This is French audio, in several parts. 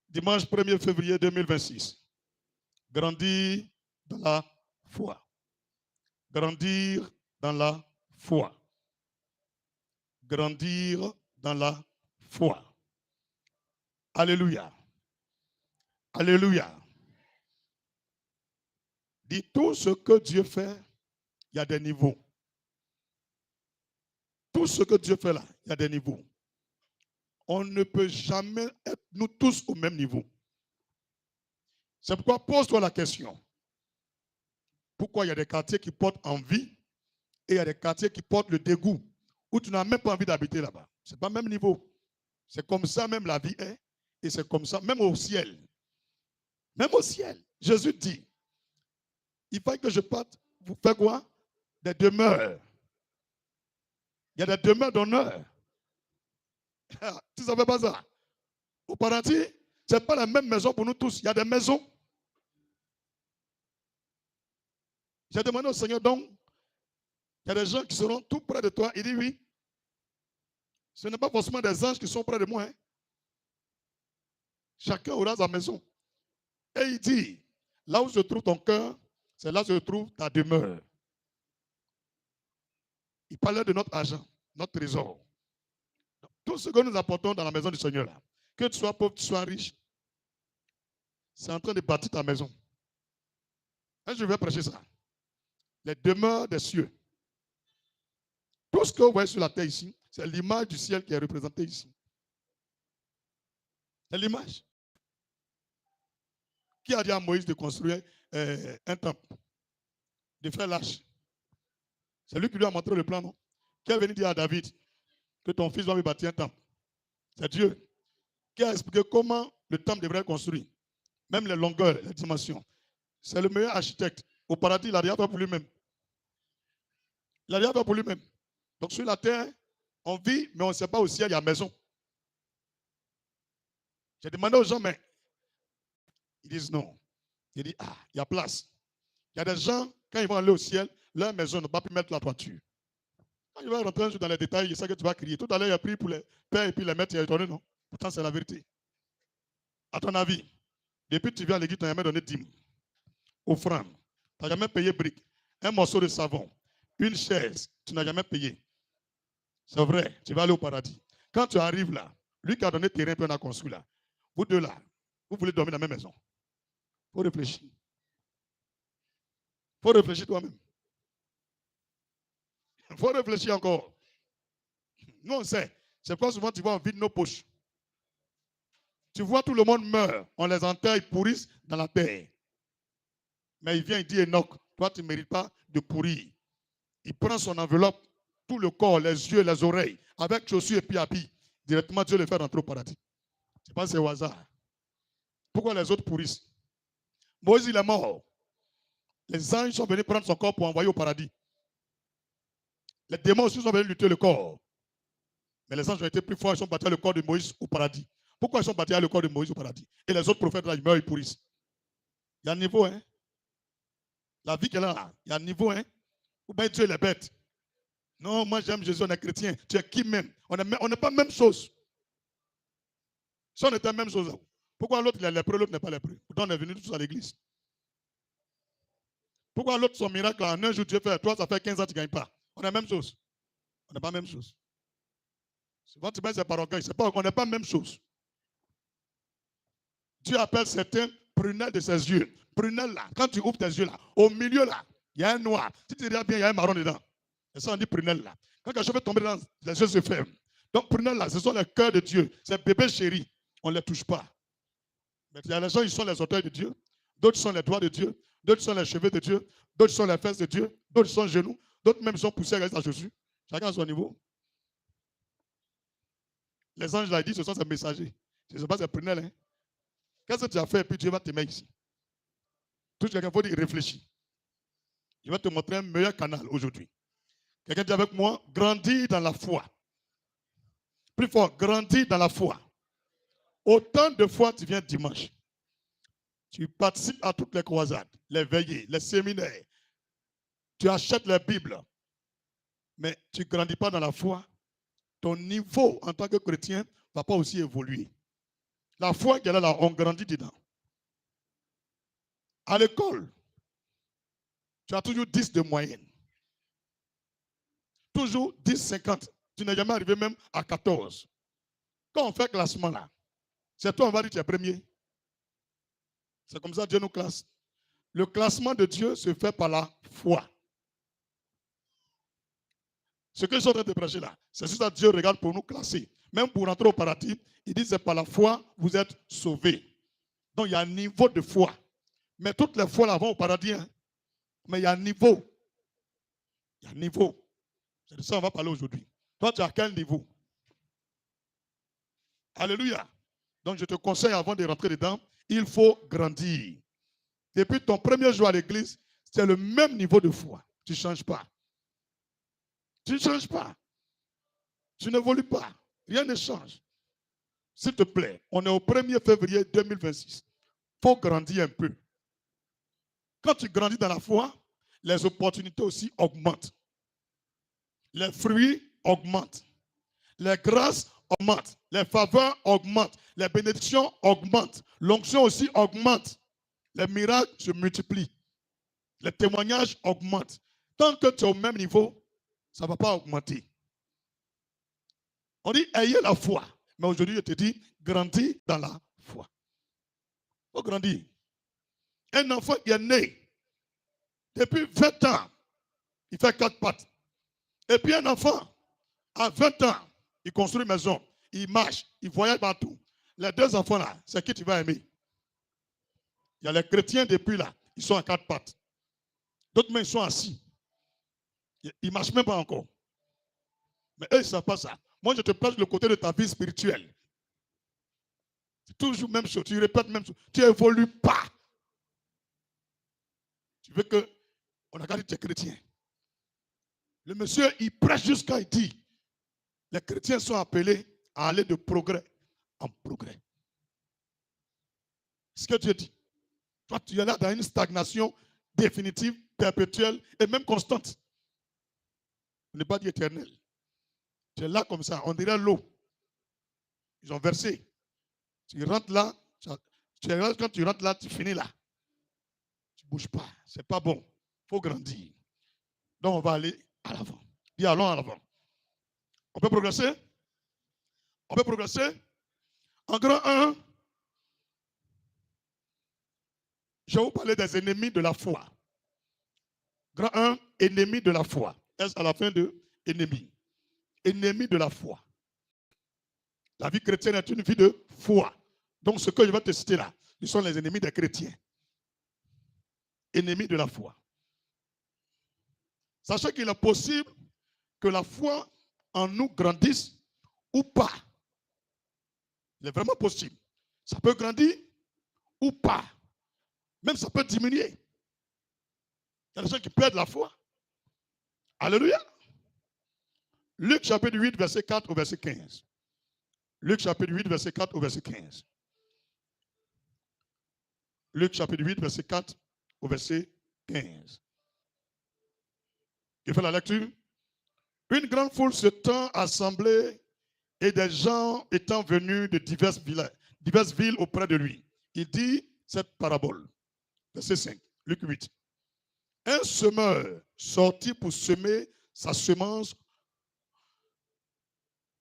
Dimanche 1er février 2026. Grandir dans la foi. Grandir dans la foi. Grandir dans la foi. Alléluia. Alléluia. Dis tout ce que Dieu fait, il y a des niveaux. Tout ce que Dieu fait là, il y a des niveaux. On ne peut jamais être nous tous au même niveau. C'est pourquoi pose-toi la question. Pourquoi il y a des quartiers qui portent envie et il y a des quartiers qui portent le dégoût, où tu n'as même pas envie d'habiter là-bas. Ce n'est pas le même niveau. C'est comme ça même la vie est, et c'est comme ça même au ciel. Même au ciel. Jésus dit, il faut que je parte, vous faites quoi? Des demeures. Il y a des demeures d'honneur. Tu ne savais pas ça? Au paradis, ce n'est pas la même maison pour nous tous. Il y a des maisons. J'ai demandé au Seigneur donc, il y a des gens qui seront tout près de toi. Il dit oui. Ce n'est pas forcément des anges qui sont près de moi. Hein. Chacun aura sa maison. Et il dit, là où se trouve ton cœur, c'est là où se trouve ta demeure. Il parlait de notre argent, notre trésor. Tout ce que nous apportons dans la maison du Seigneur, là, que tu sois pauvre, que tu sois riche, c'est en train de bâtir ta maison. Et je vais prêcher ça. Les demeures des cieux. Tout ce que vous voyez sur la terre ici, c'est l'image du ciel qui est représentée ici. C'est l'image. Qui a dit à Moïse de construire un temple? De faire l'âge. C'est lui qui lui a montré le plan, non? Qui est venu dire à David que ton fils va me bâtir un temple? C'est Dieu. Qui a expliqué comment le temple devrait être construit? Même les longueurs, les dimensions. C'est le meilleur architecte. Au paradis, il n'a rien fait pour lui-même. Il n'a rien fait pour lui-même. Donc sur la terre, on vit, mais on ne sait pas au ciel, il y a maison. J'ai demandé aux gens, mais ils disent non. Ils disent, ah, il y a place. Il y a des gens, quand ils vont aller au ciel, leur maison ne va pas pu mettre la toiture. Quand il va rentrer un jour dans les détails, il sait que tu vas crier. Tout à l'heure, il a pris pour les pères et puis les maîtres, il a étonné, non? Pourtant, c'est la vérité. À ton avis, depuis que tu viens à l'église, tu n'as jamais donné 10 offrandes. Tu n'as jamais payé brique. Un morceau de savon, une chaise, tu n'as jamais payé. C'est vrai, tu vas aller au paradis. Quand tu arrives là, lui qui a donné terrain, puis on a construit là, vous deux là, vous voulez dormir dans la même maison. Il faut réfléchir. Il faut réfléchir toi-même. Il faut réfléchir encore. Nous, on sait. C'est pourquoi souvent tu vois, on vide nos poches. Tu vois, tout le monde meurt. On les enterre, ils pourrissent dans la terre. Mais il vient, il dit, Enoch, toi, tu ne mérites pas de pourrir. Il prend son enveloppe, tout le corps, les yeux, les oreilles, avec chaussures et puis habits. Directement, Dieu le fait rentrer au paradis. Ce n'est pas au hasard. Pourquoi les autres pourrissent? Moïse, il est mort. Les anges sont venus prendre son corps pour envoyer au paradis. Les démons aussi sont venus lutter le corps. Mais les anges ont été plus forts, ils sont battus le corps de Moïse au paradis. Pourquoi ils sont battus le corps de Moïse au paradis? Et les autres prophètes, là, ils meurent, ils pourrissent. Il y a un niveau, hein? La vie qu'elle a là, il y a un niveau, hein? Ou bien Dieu les bête. Non, moi j'aime Jésus, on est chrétien. Tu es qui même? On n'est pas même chose. Si on était la même chose, pourquoi l'autre il est lépreux, l'autre n'est pas lépreux? Pourtant on est venus tous à l'église. Pourquoi l'autre son miracle en un jour Dieu fait, toi ça fait 15 ans tu ne gagnes pas? On est la même chose. On n'est pas la même chose. Souvent tu mets c'est par orgueil, c'est pas qu'on n'est pas la même chose. Dieu appelle certains prunelles de ses yeux. Prunelles là, quand tu ouvres tes yeux là, au milieu là, il y a un noir. Si tu regardes bien, il y a un marron dedans. Et ça on dit prunelle là. Quand quelque chose fait tomber dedans, les yeux se ferment. Donc prunelles là, ce sont les cœurs de Dieu. C'est bébé chéri. On ne les touche pas. Mais il y a les gens, ils sont les auteurs de Dieu. D'autres sont les doigts de Dieu. D'autres sont les cheveux de Dieu. D'autres sont les fesses de Dieu. D'autres sont les genoux. D'autres même sont poussés à Jésus. Chacun à son niveau. Les anges là, ils disent ce sont ces messagers. Ce ne sont pas ces prunelles. Hein. Qu'est-ce que tu as fait et puis Dieu va te mettre ici? Tout quelqu'un faut dire réfléchir. Je vais te montrer un meilleur canal aujourd'hui. Quelqu'un dit avec moi, grandis dans la foi. Plus fort, grandis dans la foi. Autant de fois tu viens dimanche. Tu participes à toutes les croisades, les veillées, les séminaires. Tu achètes les Bibles. Mais tu ne grandis pas dans la foi. Ton niveau en tant que chrétien ne va pas aussi évoluer. La foi qu'elle a là, on grandit dedans. À l'école, tu as toujours 10 de moyenne. Toujours 10, 50. Tu n'es jamais arrivé même à 14. Quand on fait classement là, c'est toi, on va dire que tu es premier. C'est comme ça que Dieu nous classe. Le classement de Dieu se fait par la foi. Ce que je suis en train de prêcher là, c'est ça que Dieu regarde pour nous classer. Même pour rentrer au paradis, il dit c'est par la foi vous êtes sauvés. Donc il y a un niveau de foi. Mais toutes les fois là vont au paradis. Hein. Mais il y a un niveau. Il y a un niveau. C'est de ça qu'on va parler aujourd'hui. Toi, tu as quel niveau? Alléluia. Donc je te conseille avant de rentrer dedans, il faut grandir. Depuis ton premier jour à l'église, c'est le même niveau de foi. Tu ne changes pas. Tu ne changes pas. Tu n'évolues pas. Rien ne change. S'il te plaît, on est au 1er février 2026. Il faut grandir un peu. Quand tu grandis dans la foi, les opportunités aussi augmentent. Les fruits augmentent. Les grâces augmentent. Les faveurs augmentent. Les bénédictions augmentent. L'onction aussi augmente. Les miracles se multiplient. Les témoignages augmentent. Tant que tu es au même niveau, ça ne va pas augmenter. On dit, ayez la foi. Mais aujourd'hui, je te dis, grandis dans la foi. Il faut grandir. Un enfant qui est né, depuis 20 ans, il fait 4 pattes. Et puis un enfant, à 20 ans, il construit une maison, il marche, il voyage partout. Les 2 enfants-là, c'est qui tu vas aimer? Il y a les chrétiens depuis là, ils sont à 4 pattes. D'autres, ils sont assis. Ils ne marchent même pas encore. Mais eux, ils ne savent pas ça. Moi, je te place le côté de ta vie spirituelle. C'est toujours la même chose. Tu répètes la même chose. Tu n'évolues pas. Tu veux qu'on a gardé tes chrétiens. Le monsieur, il prêche jusqu'à il dit, les chrétiens sont appelés à aller de progrès en progrès. Ce que Dieu dit. Toi, tu es là dans une stagnation définitive, perpétuelle et même constante. On n'est pas dit éternel. Tu es là comme ça, on dirait l'eau. Ils ont versé. Tu rentres là, quand tu rentres là, tu finis là. Tu ne bouges pas. Ce n'est pas bon. Il faut grandir. Donc, on va aller à l'avant. Dis allons à l'avant. On peut progresser? On peut progresser? En grand 1, je vais vous parler des ennemis de la foi. Grand 1, ennemis de la foi. S à la fin de ennemi. Ennemis de la foi. La vie chrétienne est une vie de foi. Donc, ce que je vais te citer là, ils sont les ennemis des chrétiens. Ennemis de la foi. Sachez qu'il est possible que la foi en nous grandisse ou pas. Il est vraiment possible. Ça peut grandir ou pas. Même ça peut diminuer. Il y a des gens qui perdent la foi. Alléluia. Luc chapitre 8, verset 4 au verset 15. Luc chapitre 8, verset 4 au verset 15. Luc chapitre 8, verset 4 au verset 15. Il fait la lecture. Une grande foule s'étant assemblée et des gens étant venus de diverses villes auprès de lui. Il dit cette parabole. Verset 5, Luc 8. Un semeur sortit pour semer sa semence.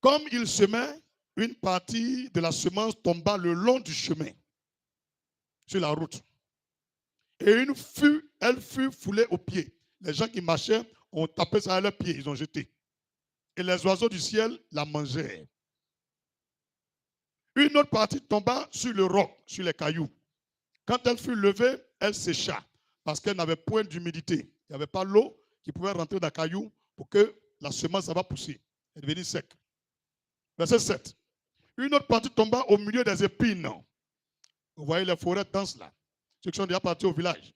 Comme il semait, une partie de la semence tomba le long du chemin, sur la route. Et elle fut foulée aux pieds. Les gens qui marchaient ont tapé ça à leurs pieds, ils ont jeté. Et les oiseaux du ciel la mangèrent. Une autre partie tomba sur le roc, sur les cailloux. Quand elle fut levée, elle sécha, parce qu'elle n'avait point d'humidité. Il n'y avait pas l'eau qui pouvait rentrer dans les cailloux pour que la semence va pousser. Elle devenait sec. Verset 7. Une autre partie tomba au milieu des épines. Vous voyez les forêts denses là. Ceux qui sont déjà partis au village,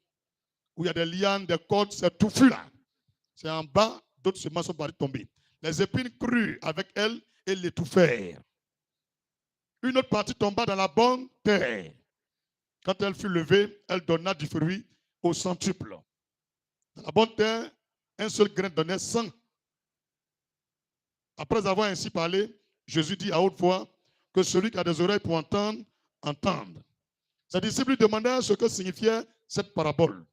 où il y a des lianes, des cordes, c'est touffu là. C'est en bas, d'autres semences sont parties tomber. Les épines crurent avec elle et l'étouffèrent. Une autre partie tomba dans la bonne terre. Quand elle fut levée, elle donna du fruit au centuple. Dans la bonne terre, un seul grain donnait 100. Après avoir ainsi parlé, Jésus dit à haute voix que celui qui a des oreilles pour entendre, entendre. Ses disciples lui demandèrent ce que signifiait cette parabole.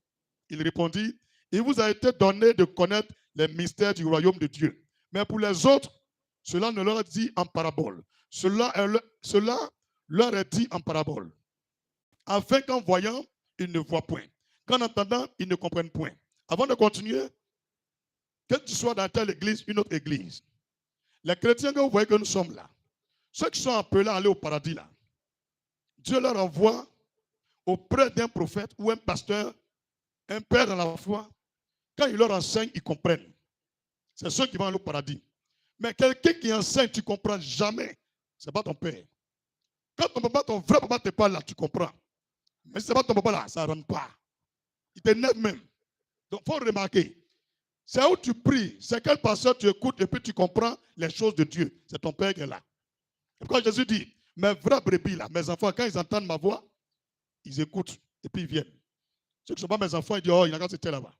Il répondit, il vous a été donné de connaître les mystères du royaume de Dieu. Mais pour les autres, cela ne leur est dit en parabole. Cela leur est dit en parabole. Afin qu'en voyant, ils ne voient point. Qu'en entendant, ils ne comprennent point. Avant de continuer, que tu sois dans telle église, une autre église, les chrétiens que vous voyez que nous sommes là, ceux qui sont appelés à aller au paradis là, Dieu leur envoie auprès d'un prophète ou un pasteur, un père dans la foi. Quand il leur enseigne, ils comprennent. C'est ceux qui vont aller au paradis. Mais quelqu'un qui enseigne, tu ne comprends jamais. Ce n'est pas ton père. Quand ton papa, ton vrai papa te parle là, tu comprends. Mais si ce n'est pas ton papa là, ça ne rentre pas. Il t'énerve même. Donc, il faut remarquer. C'est où tu pries, c'est quel pasteur tu écoutes et puis tu comprends les choses de Dieu. C'est ton père qui est là. Et quand Jésus dit, mes vrais brebis là, mes enfants, quand ils entendent ma voix, ils écoutent et puis ils viennent. Ceux qui ne sont pas mes enfants, ils disent, oh, il n'a qu'à se là-bas.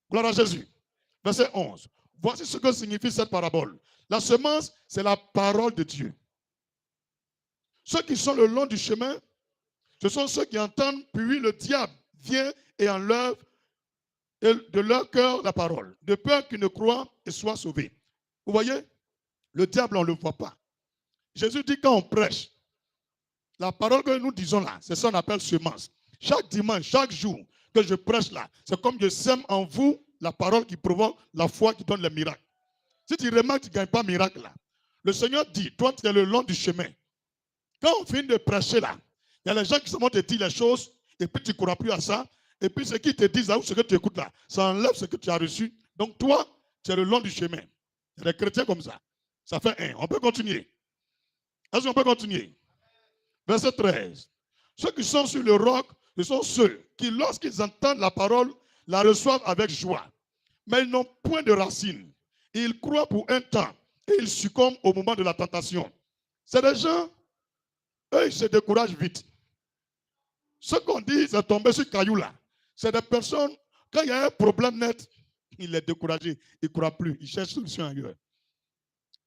Gloire à Jésus. Verset 11. Voici ce que signifie cette parabole. La semence, c'est la parole de Dieu. Ceux qui sont le long du chemin, ce sont ceux qui entendent, puis le diable vient et enlève de leur cœur la parole, de peur qu'ils ne croient et soient sauvés. Vous voyez, le diable, on ne le voit pas. Jésus dit quand on prêche, la parole que nous disons là, c'est ça qu'on appelle semence. Chaque dimanche, chaque jour que je prêche là, c'est comme je sème en vous la parole qui provoque la foi qui donne les miracles. Si tu remarques que tu ne gagnes pas miracle là, le Seigneur dit, toi tu es le long du chemin. Quand on finit de prêcher là, il y a les gens qui se montrent te dire les choses et puis tu ne crois plus à ça. Et puis ce qu'ils te disent là ou ce que tu écoutes là, ça enlève ce que tu as reçu. Donc toi, tu es le long du chemin. Il y a des chrétiens comme ça. Ça fait un. On peut continuer. Est-ce qu'on peut continuer? Verset 13. Ceux qui sont sur le roc, ce sont ceux qui, lorsqu'ils entendent la parole, la reçoivent avec joie. Mais ils n'ont point de racines. Ils croient pour un temps et ils succombent au moment de la tentation. C'est des gens, eux, ils se découragent vite. Ce qu'on dit, c'est tomber sur caillou là. C'est des personnes, quand il y a un problème net, il est découragé, il ne croit plus, il cherche solution ailleurs.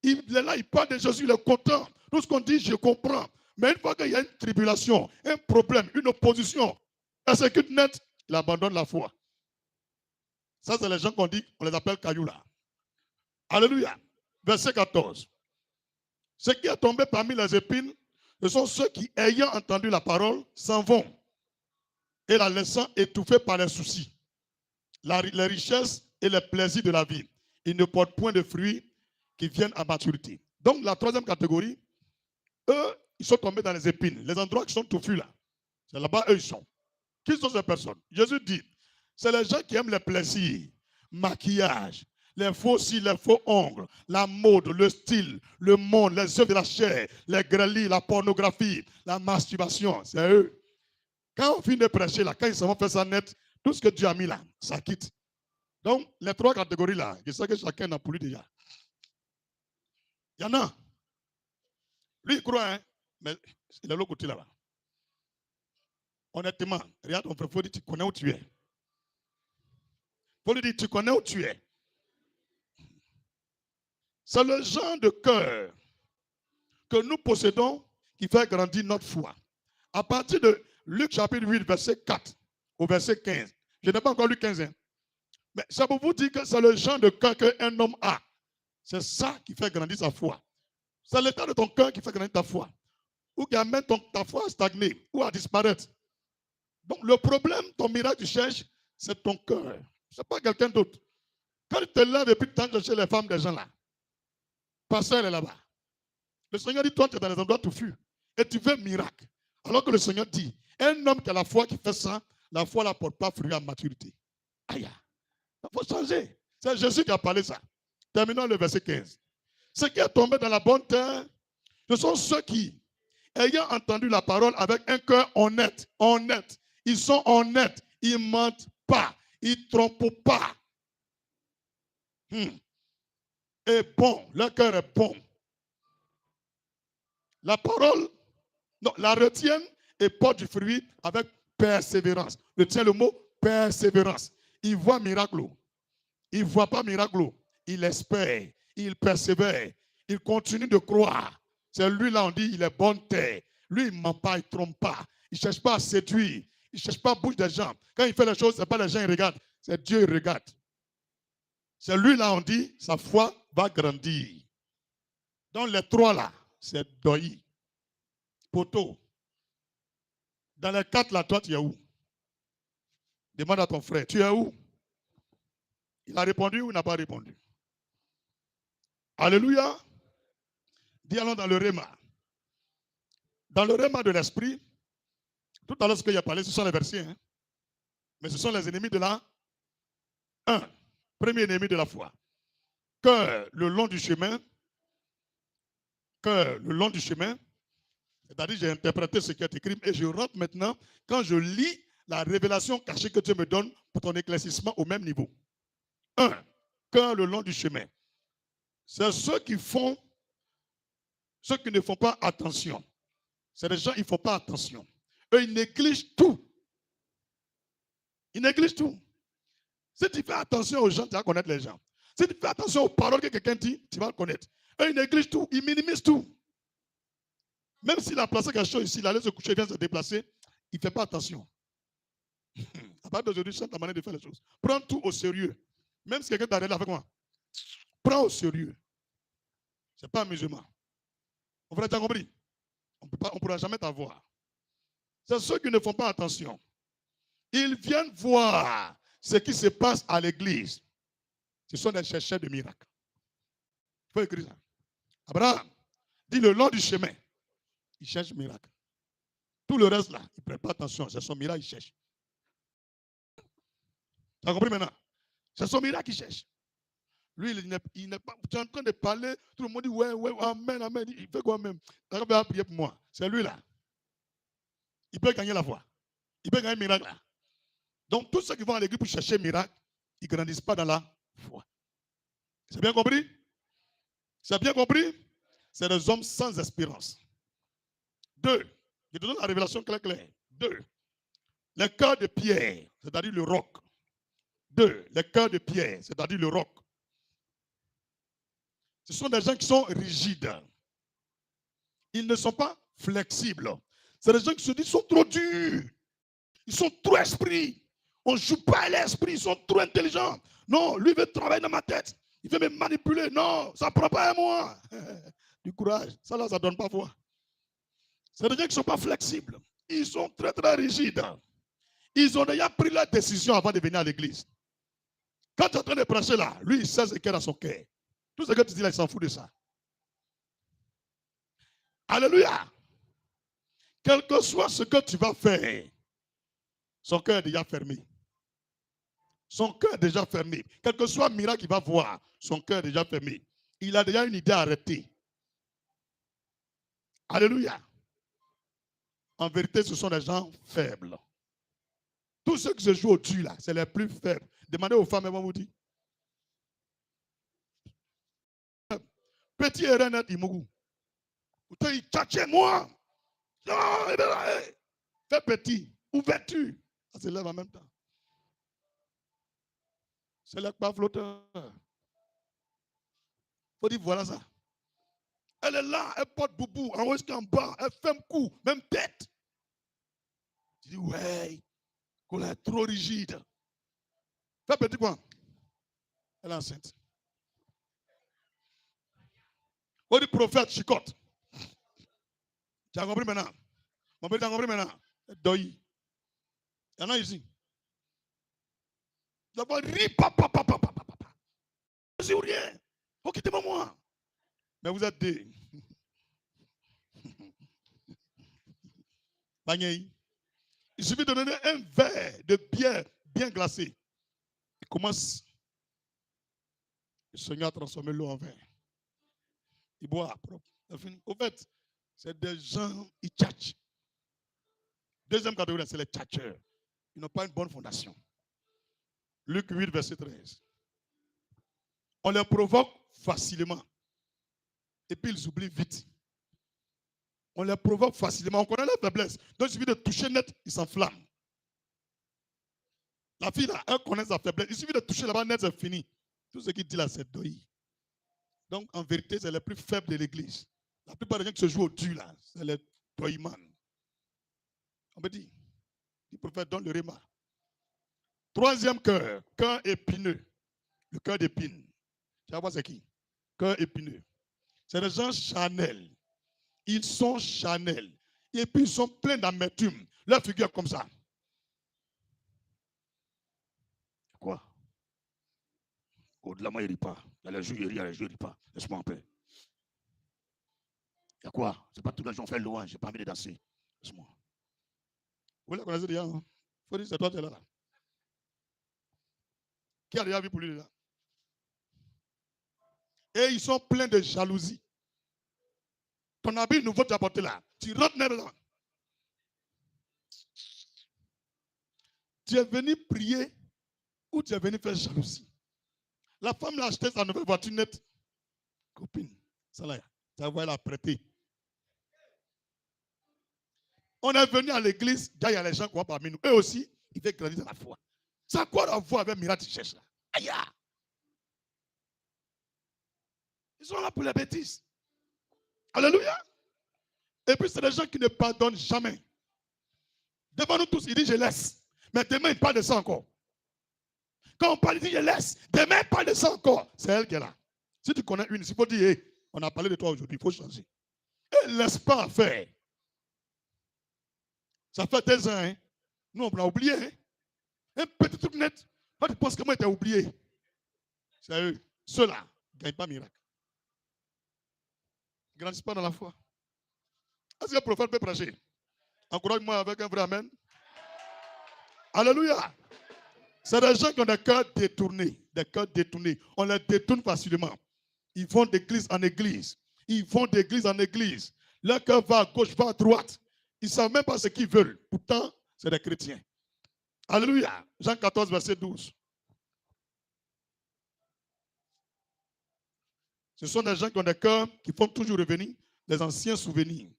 Il est là, il parle de Jésus, il est content. Tout ce qu'on dit, je comprends. Mais une fois qu'il y a une tribulation, un problème, une opposition, persécute net, il abandonne la foi. Ça, c'est les gens qu'on dit, on les appelle cailloux là. Alléluia. Verset 14. Ce qui est tombé parmi les épines, ce sont ceux qui, ayant entendu la parole, s'en vont et la laissant étouffée par les soucis, les richesses et les plaisirs de la vie. Ils ne portent point de fruits qui viennent à maturité. Donc, la troisième catégorie, eux, ils sont tombés dans les épines. Les endroits qui sont touffus là, c'est là-bas, eux, ils sont. Qui sont ces personnes? Jésus dit, c'est les gens qui aiment les plaisirs, maquillage, les faux cils, les faux ongles, la mode, le style, le monde, les œuvres de la chair, les grêlis, la pornographie, la masturbation. C'est eux. Quand on finit de prêcher là, quand ils s'en vont faire ça net, tout ce que Dieu a mis là, ça quitte. Donc, les trois catégories là, je sais que chacun n'a pour lui déjà. Il y en a. Lui, il croit, hein, mais il est de l'autre côté là-bas. Honnêtement, regarde ton frère, il faut dire, tu connais où tu es. Il faut lui dire, tu connais où tu es. C'est le genre de cœur que nous possédons qui fait grandir notre foi. À partir de Luc chapitre 8, verset 4 au verset 15. Je n'ai pas encore lu 15. Hein. Mais ça pour vous dire que c'est le genre de cœur qu'un homme a. C'est ça qui fait grandir sa foi. C'est l'état de ton cœur qui fait grandir ta foi. Ou qui amène ta foi à stagner ou à disparaître. Donc le problème, ton miracle tu cherches, c'est ton cœur. Ce n'est pas quelqu'un d'autre. Quand tu te lèves et puis tu chercher les femmes des gens là, pasteur est là-bas. Le Seigneur dit, toi tu es dans les endroits touffus et tu veux un miracle. Alors que le Seigneur dit, un homme qui a la foi qui fait ça, la foi ne porte pas fruit à maturité. Aïe, il faut changer. C'est Jésus qui a parlé ça. Terminons le verset 15. Ceux qui sont tombés dans la bonne terre, ce sont ceux qui, ayant entendu la parole avec un cœur honnête, ils sont honnêtes, ils ne mentent pas, ils ne trompent pas. Et bon, leur cœur est bon. La parole, non, la retiennent et porte du fruit avec persévérance. Retiens le mot persévérance. Il voit miracle. Il ne voit pas miracle. Il espère. Il persévère. Il continue de croire. C'est lui là, on dit, il est bonne terre. Lui, il ne ment pas, il ne trompe pas. Il ne cherche pas à séduire. Il ne cherche pas à bouger des gens. Quand il fait les choses, ce n'est pas les gens qui regardent. C'est Dieu qui regarde. C'est lui là, on dit, sa foi va grandir. Donc les trois là, c'est Doi, Poto. Dans les quatre là, toi, tu es où? Demande à ton frère, tu es où? Il a répondu ou il n'a pas répondu? Alléluia. Dis allons dans le Réma. Dans le Réma de l'esprit, tout à l'heure ce qu'il a parlé, ce sont les versets, hein? Mais ce sont les ennemis de la 1. Premier ennemi de la foi. Que le long du chemin, c'est-à-dire j'ai interprété ce qui est écrit et je rentre maintenant, quand je lis la révélation cachée que Dieu me donne pour ton éclaircissement au même niveau. 1. Que le long du chemin. C'est ceux qui ne font pas attention. C'est des gens, ils ne font pas attention. Eux, ils négligent tout. Ils négligent tout. Si tu fais attention aux gens, tu vas connaître les gens. Si tu fais attention aux paroles que quelqu'un dit, tu vas le connaître. Eux, ils négligent tout. Ils minimisent tout. Même s'il a placé quelque chose ici, il allait se coucher, il vient se déplacer, il ne fait pas attention. À partir d'aujourd'hui, change ta manière de faire les choses. Prends tout au sérieux. Même si quelqu'un t'arrête avec moi, prends au sérieux. Ce n'est pas un musulman. On va t'as compris? On ne pourra jamais t'avoir. C'est ceux qui ne font pas attention. Ils viennent voir ce qui se passe à l'église. Ce sont des chercheurs de miracles. Il faut écrire ça. Abraham dit le long du chemin, il cherche miracle. Tout le reste là, il ne prend pas attention. C'est son miracle qu'il cherche. Tu as compris maintenant? C'est son miracle qu'il cherche. Lui, il n'est pas. Tu es en train de parler, tout le monde dit ouais, amen, amen. Il fait quoi même? Il va prier pour moi. C'est lui là. Il peut gagner la foi. Il peut gagner un miracle là. Donc, tous ceux qui vont à l'église pour chercher un miracle, ils ne grandissent pas dans la foi. C'est bien compris? C'est bien compris? C'est des hommes sans espérance. 2. Je te donne la révélation claire. 2. Les cœurs de pierre, c'est-à-dire le roc. 2. Les cœurs de pierre, c'est-à-dire le roc. Ce sont des gens qui sont rigides. Ils ne sont pas flexibles. C'est des gens qui se disent qu'ils sont trop durs. Ils sont trop esprits. On ne joue pas à l'esprit, ils sont trop intelligents. Non, lui veut travailler dans ma tête. Il veut me manipuler. Non, ça ne prend pas à moi. Du courage. Ça là, ça ne donne pas foi. C'est des gens qui ne sont pas flexibles. Ils sont très, très rigides. Ils ont déjà pris la décision avant de venir à l'église. Quand tu es en train de prêcher là, lui, il sait ce qu'il y a dans son cœur. Tout ce que tu dis là, il s'en fout de ça. Alléluia. Quel que soit ce que tu vas faire, son cœur est déjà fermé. Son cœur est déjà fermé. Quel que soit le miracle qu'il va voir, son cœur est déjà fermé. Il a déjà une idée arrêtée. Alléluia. En vérité, ce sont des gens faibles. Tous ceux qui se jouent au-dessus, là, c'est les plus faibles. Demandez aux femmes, elles vont vous dire. Petit et René Imougou. Vous te dites, tchatché, moi. Fais petit. Ouverture. Ça se lève en même temps. C'est le pas flotteur. Il faut dire, voilà ça. Elle est là, elle porte boubou, en haut jusqu'en bas, elle fait un coup, même tête. Tu dis, ouais, qu'on est trop rigide. Fais petit quoi? Elle est enceinte. On dit prophète, chicote. Tu as compris maintenant? Mon père, tu as compris maintenant? Doi. Il y en a ici. D'abord, ri, papa. Je ne sais rien. Faut quitter moi. Mais vous êtes des. Il suffit de donner un verre de bière bien glacé. Il commence. Le Seigneur a transformé l'eau en vin. Il boit propre. Au fait, c'est des gens, ils tchatchent. Deuxième catégorie, c'est les tchatcheurs. Ils n'ont pas une bonne fondation. Luc 8, verset 13. On les provoque facilement. Et puis ils oublient vite. On les provoque facilement. On connaît la faiblesse. Donc il suffit de toucher net, ils s'enflamment. La fille là, elle connaît sa faiblesse. Il suffit de toucher là-bas net, c'est fini. Tout ce qu'il dit là, c'est Doi. Donc en vérité, c'est les plus faibles de l'église. La plupart des gens qui se jouent au-dessus là, c'est les Toiman. On me dit, le prophète donne le réma. Troisième cœur, cœur épineux. Le cœur d'épine. Tu vas voir c'est qui? Cœur épineux. C'est des gens charnels. Ils sont charnels. Et puis ils sont pleins d'amertume. Leur figure comme ça. Quoi? Au-delà, moi, il ne rit pas. Il y a les jours, il rit, il y a les jours, il ne rit pas. Laisse-moi en paix. Il y a quoi? C'est pas tous les gens fait louange. J'ai pas envie de danser. Laisse-moi. Vous la connaissez déjà? Il faut dire c'est toi qui es là. Qui a déjà vu pour lui là? Et ils sont pleins de jalousie. Ton habit nouveau tu as porté là. Tu rentres dedans. Tu es venu prier ou tu es venu faire jalousie. La femme l'a acheté sa nouvelle voiture nette. Copine, ça là, tu vas voir la prêter. On est venu à l'église, il y a les gens qui vont parmi nous. Eux aussi, ils veulent grandir dans la foi. C'est quoi la foi avec miracle tu cherches là? Aïe! Ils sont là pour les bêtises. Alléluia! Et puis c'est des gens qui ne pardonnent jamais. Devant nous tous, il dit je laisse. Mais demain, il parle de ça encore. Quand on parle, il dit je laisse. Demain, il parle de ça encore. C'est elle qui est là. Si tu connais une, il faut dire, hey, on a parlé de toi aujourd'hui, il faut changer. Et laisse pas faire. Ça fait des ans, hein? Nous, on l'a oublié. Hein? Un petit truc net. Quand tu penses que moi, tu as oublié. C'est eux. Ceux-là ne gagnent pas miracle. Ils ne grandissent pas dans la foi. Est-ce que le prophète peut prêcher? Encourage-moi avec un vrai amen. Alléluia. C'est des gens qui ont des cœurs détournés. Des cœurs détournés. On les détourne facilement. Ils vont d'église en église. Ils vont d'église en église. Leur cœur va à gauche, va à droite. Ils ne savent même pas ce qu'ils veulent. Pourtant, c'est des chrétiens. Alléluia. Jean 14, verset 12. Ce sont des gens qui ont des cœurs qui font toujours revenir les anciens souvenirs.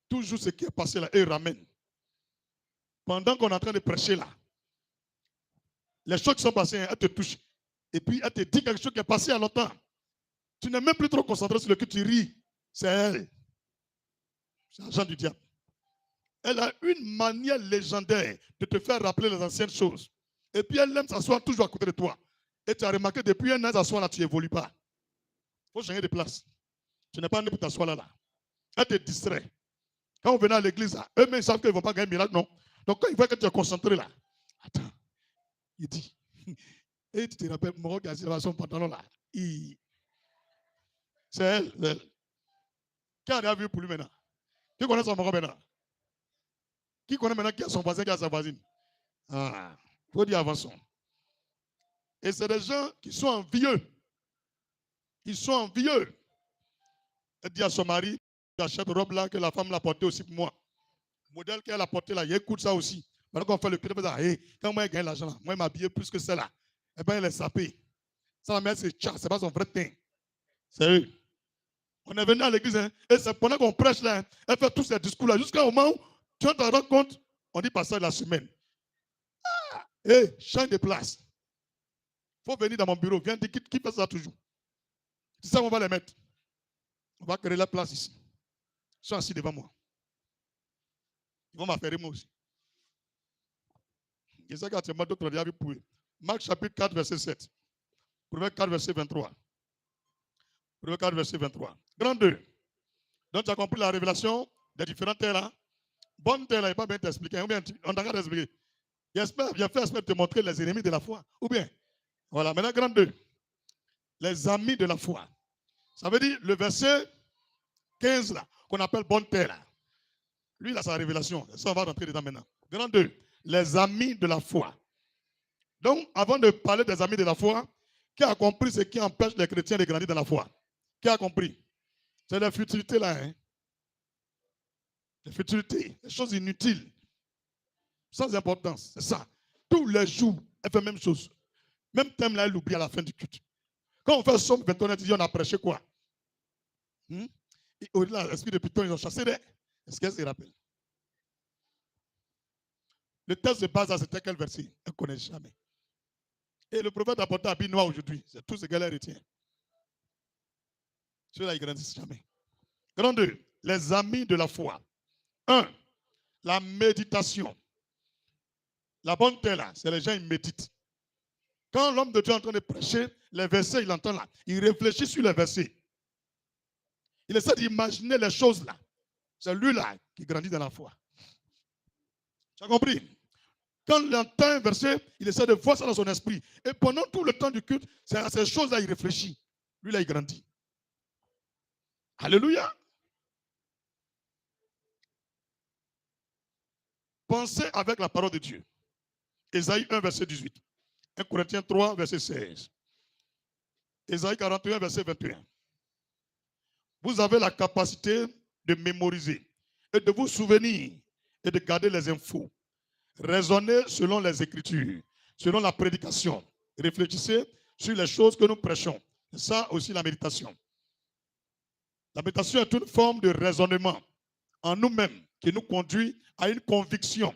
Toujours ce qui est passé là, eux ramènent. Pendant qu'on est en train de prêcher là, les choses qui sont passées, elles te touchent. Et puis, elle te dit quelque chose qui est passé il y a longtemps. Tu n'es même plus trop concentré sur le que tu ris. C'est elle. C'est l'agent du diable. Elle a une manière légendaire de te faire rappeler les anciennes choses. Et puis, elle aime s'asseoir toujours à côté de toi. Et tu as remarqué, depuis un an, s'asseoir là, tu n'évolues pas. Il faut changer de place. Tu n'es pas né pour t'asseoir là. Elle te distrait. Quand on venait à l'église, eux-mêmes savent qu'ils ne vont pas gagner un miracle, non. Donc, quand ils voient que tu es concentré là, attends, il dit, et tu te rappelles, mon regard, il a son pantalon là. C'est elle. Qui a vu pour lui maintenant? Qui connaît son mari maintenant? Qui connaît maintenant qui a son voisin, qui a sa voisine? Ah, il faut dire avançons. Et c'est des gens qui sont envieux. Ils sont envieux. Elle dit à son mari, j'achète robe là que la femme l'a portée aussi pour moi. Le modèle qu'elle a porté là, il écoute ça aussi. Maintenant qu'on fait le prix, quand moi, il gagne l'argent là, moi, il m'a habillé plus que celle-là. Eh bien, elle est sapée. Ça, la mère, c'est pas son vrai teint. C'est eux. On est venu à l'église, hein, et c'est pendant qu'on prêche là, hein, elle fait tous ces discours-là, jusqu'à un moment où tu te rends compte, on dit passage la semaine. Hé, change de place. Il faut venir dans mon bureau, viens dire qui fait ça toujours. C'est ça, on va les mettre. On va créer la place ici. Ils sont assis devant moi. Ils vont m'affairer moi aussi. Et ça, quand tu m'as d'autres diables pour eux. Marc chapitre 4, verset 7. Proverbe 4, verset 23. Proverbe 4, verset 23. Grand 2. Donc, tu as compris la révélation des différents terres là. Bonne terre là, il n'est pas bien t'expliquer. Ou bien, on t'a expliqué. J'espère, bien fait exprès de te montrer les ennemis de la foi. Ou bien, voilà, maintenant, grand 2. Les amis de la foi. Ça veut dire le verset 15 là, qu'on appelle bonne terre là. Lui, il a sa révélation. Ça, on va rentrer dedans maintenant. Grand 2. Les amis de la foi. Donc, avant de parler des amis de la foi, qui a compris ce qui empêche les chrétiens de grandir dans la foi? Qui a compris? C'est la futilité là. Hein? La futilité, les choses inutiles, sans importance. C'est ça. Tous les jours, elle fait la même chose. Même thème là, elle oublie à la fin du culte. Quand on fait Somme 21, on a prêché quoi? Et au-delà, l'esprit de Python, ils ont chassé des. Est-ce qu'elle se rappelle? Le texte de base, c'était quel verset? Elle ne connaît jamais. Et le prophète a porté habit noir aujourd'hui. C'est tout ce qu'elle retient. Ceux-là, ils ne grandissent jamais. Grand 2. Les amis de la foi. Un, la méditation. La bonne terre, là, c'est les gens qui méditent. Quand l'homme de Dieu est en train de prêcher, les versets, il entend là. Il réfléchit sur les versets. Il essaie d'imaginer les choses là. C'est lui-là qui grandit dans la foi. Tu as compris? Quand il entend un verset, il essaie de voir ça dans son esprit. Et pendant tout le temps du culte, c'est à ces choses-là qu'il réfléchit. Lui-là, il grandit. Alléluia. Pensez avec la parole de Dieu. Ésaïe 1, verset 18. 1 Corinthiens 3, verset 16. Ésaïe 41, verset 21. Vous avez la capacité de mémoriser et de vous souvenir et de garder les infos. Raisonnez selon les Écritures, selon la prédication. Réfléchissez sur les choses que nous prêchons. C'est ça aussi la méditation. La méditation est une forme de raisonnement en nous-mêmes qui nous conduit à une conviction.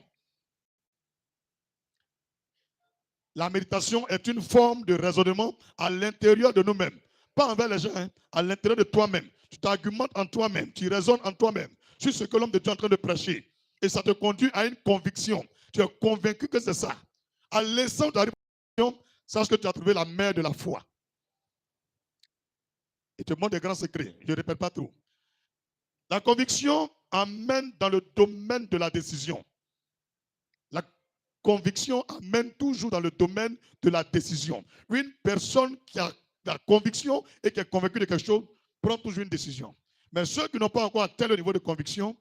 La méditation est une forme de raisonnement à l'intérieur de nous-mêmes. Pas envers les gens, hein, à l'intérieur de toi-même. Tu t'argumentes en toi-même, tu raisonnes en toi-même sur ce que l'homme de Dieu est en train de prêcher. Et ça te conduit à une conviction. Tu es convaincu que c'est ça. À l'instant de ta réflexion, sache que tu as trouvé la mère de la foi. Et te montre des grands secrets. Je ne répète pas trop. La conviction amène dans le domaine de la décision. La conviction amène toujours dans le domaine de la décision. Une personne qui a la conviction et qui est convaincue de quelque chose prend toujours une décision. Mais ceux qui n'ont pas encore atteint le niveau de conviction,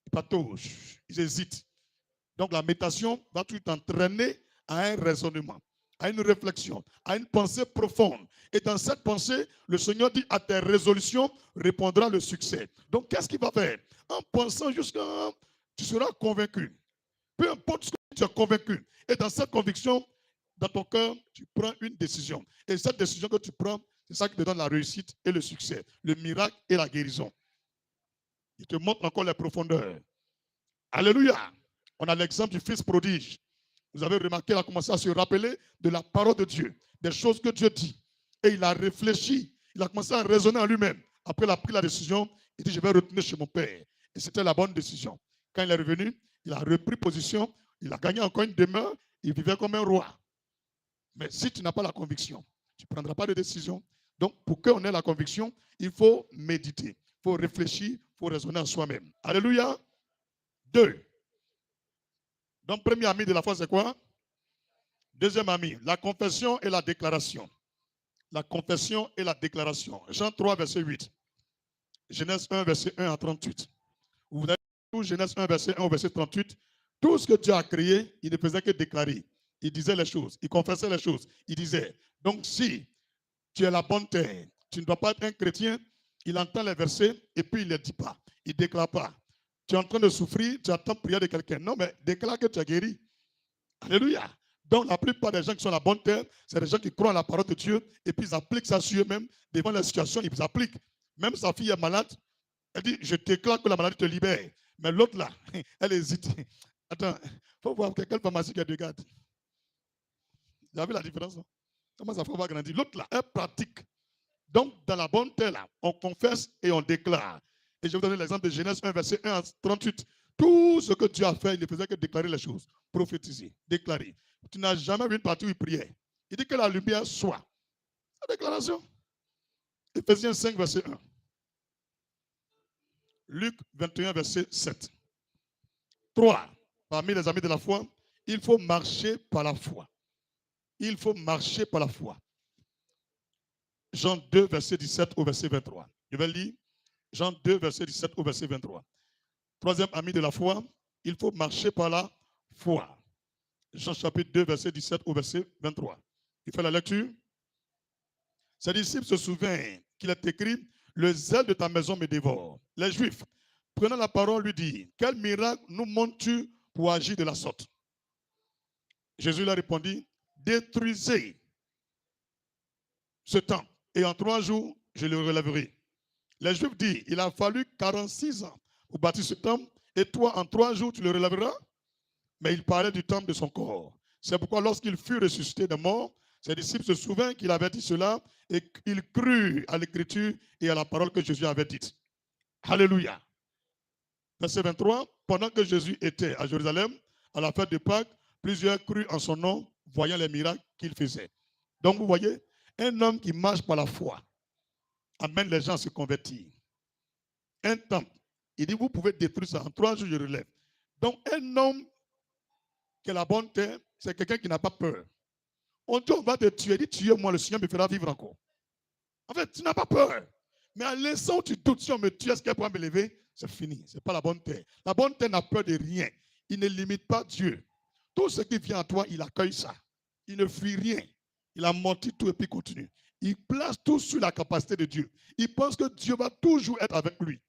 ils pataugent, ils hésitent. Donc la méditation va tout entraîner à un raisonnement, à une réflexion, à une pensée profonde. Et dans cette pensée, le Seigneur dit à tes résolutions répondra le succès. Donc qu'est-ce qu'il va faire? En pensant jusqu'à... Tu seras convaincu. Peu importe ce que tu es convaincu. Et dans cette conviction, dans ton cœur, tu prends une décision. Et cette décision que tu prends, c'est ça qui te donne la réussite et le succès, le miracle et la guérison. Il te montre encore les profondeurs. Alléluia. On a l'exemple du fils prodige. Vous avez remarqué, il a commencé à se rappeler de la parole de Dieu, des choses que Dieu dit. Et il a réfléchi, il a commencé à raisonner en lui-même. Après, il a pris la décision, il dit, je vais retourner chez mon père. Et c'était la bonne décision. Quand il est revenu, il a repris position, il a gagné encore une demeure, il vivait comme un roi. Mais si tu n'as pas la conviction, tu ne prendras pas de décision. Donc, pour qu'on ait la conviction, il faut méditer, il faut réfléchir, il faut raisonner en soi-même. Alléluia. 2. Donc, premier ami de la foi, c'est quoi? Deuxième ami, la confession et la déclaration. La confession et la déclaration. Jean 3, verset 8. Genèse 1, verset 1 à 38. Vous avez tout Genèse 1, verset 1 au verset 38. Tout ce que Dieu a créé, il ne faisait que déclarer. Il disait les choses, il confessait les choses. Il disait, donc si tu es la bonne terre, tu ne dois pas être un chrétien, il entend les versets et puis il ne les dit pas. Il ne déclare pas. Tu es en train de souffrir, tu attends prière de quelqu'un. Non, mais déclare que tu es guéri. Alléluia. Donc, la plupart des gens qui sont à la bonne terre, c'est des gens qui croient en la parole de Dieu et puis ils appliquent ça sur eux-mêmes. Devant la situation, ils appliquent. Même sa fille est malade, elle dit, je déclare que la maladie te libère. Mais l'autre là, elle hésite. Attends, il faut voir quelle pharmacie qui a deux gardes. Vous avez la différence, non? Comment ça faut grandir? L'autre là, elle pratique. Donc, dans la bonne terre là, on confesse et on déclare. Et je vais vous donner l'exemple de Genèse 1, verset 1 à 38. Tout ce que Dieu a fait, il ne faisait que déclarer les choses. Prophétiser, déclarer. Tu n'as jamais vu une partie où il priait. Il dit que la lumière soit. La déclaration. Éphésiens 5, verset 1. Luc 21, verset 7. 3. Parmi les amis de la foi, il faut marcher par la foi. Il faut marcher par la foi. Jean 2, verset 17 au verset 23. Je vais lire Jean 2, verset 17 au verset 23. Troisième ami de la foi, il faut marcher par la foi. Jean chapitre 2, verset 17 au verset 23. Il fait la lecture. Ses disciples se souviennent qu'il est écrit, le zèle de ta maison me dévore. Les Juifs, prenant la parole, lui disent, quel miracle nous montres-tu pour agir de la sorte? Jésus leur répondit, détruisez ce temps et en 3 jours, je le relèverai. Les Juifs disent, il a fallu 46 ans pour bâtir ce temple et toi, en 3 jours, tu le relèveras? Mais il parlait du temple de son corps. C'est pourquoi lorsqu'il fut ressuscité des morts, ses disciples se souvinrent qu'il avait dit cela et qu'ils crurent à l'écriture et à la parole que Jésus avait dite. Alléluia. Verset 23. Pendant que Jésus était à Jérusalem, à la fête de Pâques, plusieurs crurent en son nom, voyant les miracles qu'il faisait. Donc vous voyez, un homme qui marche par la foi amène les gens à se convertir. Un temple, il dit, vous pouvez détruire ça. En 3 jours, je relève. Donc un homme qui a la bonne terre, c'est quelqu'un qui n'a pas peur. On dit, on va te tuer. Il dit, tuez-moi, le Seigneur me fera vivre encore. En fait, tu n'as pas peur. Mais à l'instant où tu doutes, si on me tue, est-ce qu'elle pourra me lever? C'est fini. Ce n'est pas la bonne terre. La bonne terre n'a peur de rien. Il ne limite pas Dieu. Tout ce qui vient à toi, il accueille ça. Il ne fuit rien. Il amortit tout et puis continue. Il place tout sur la capacité de Dieu. Il pense que Dieu va toujours être avec lui.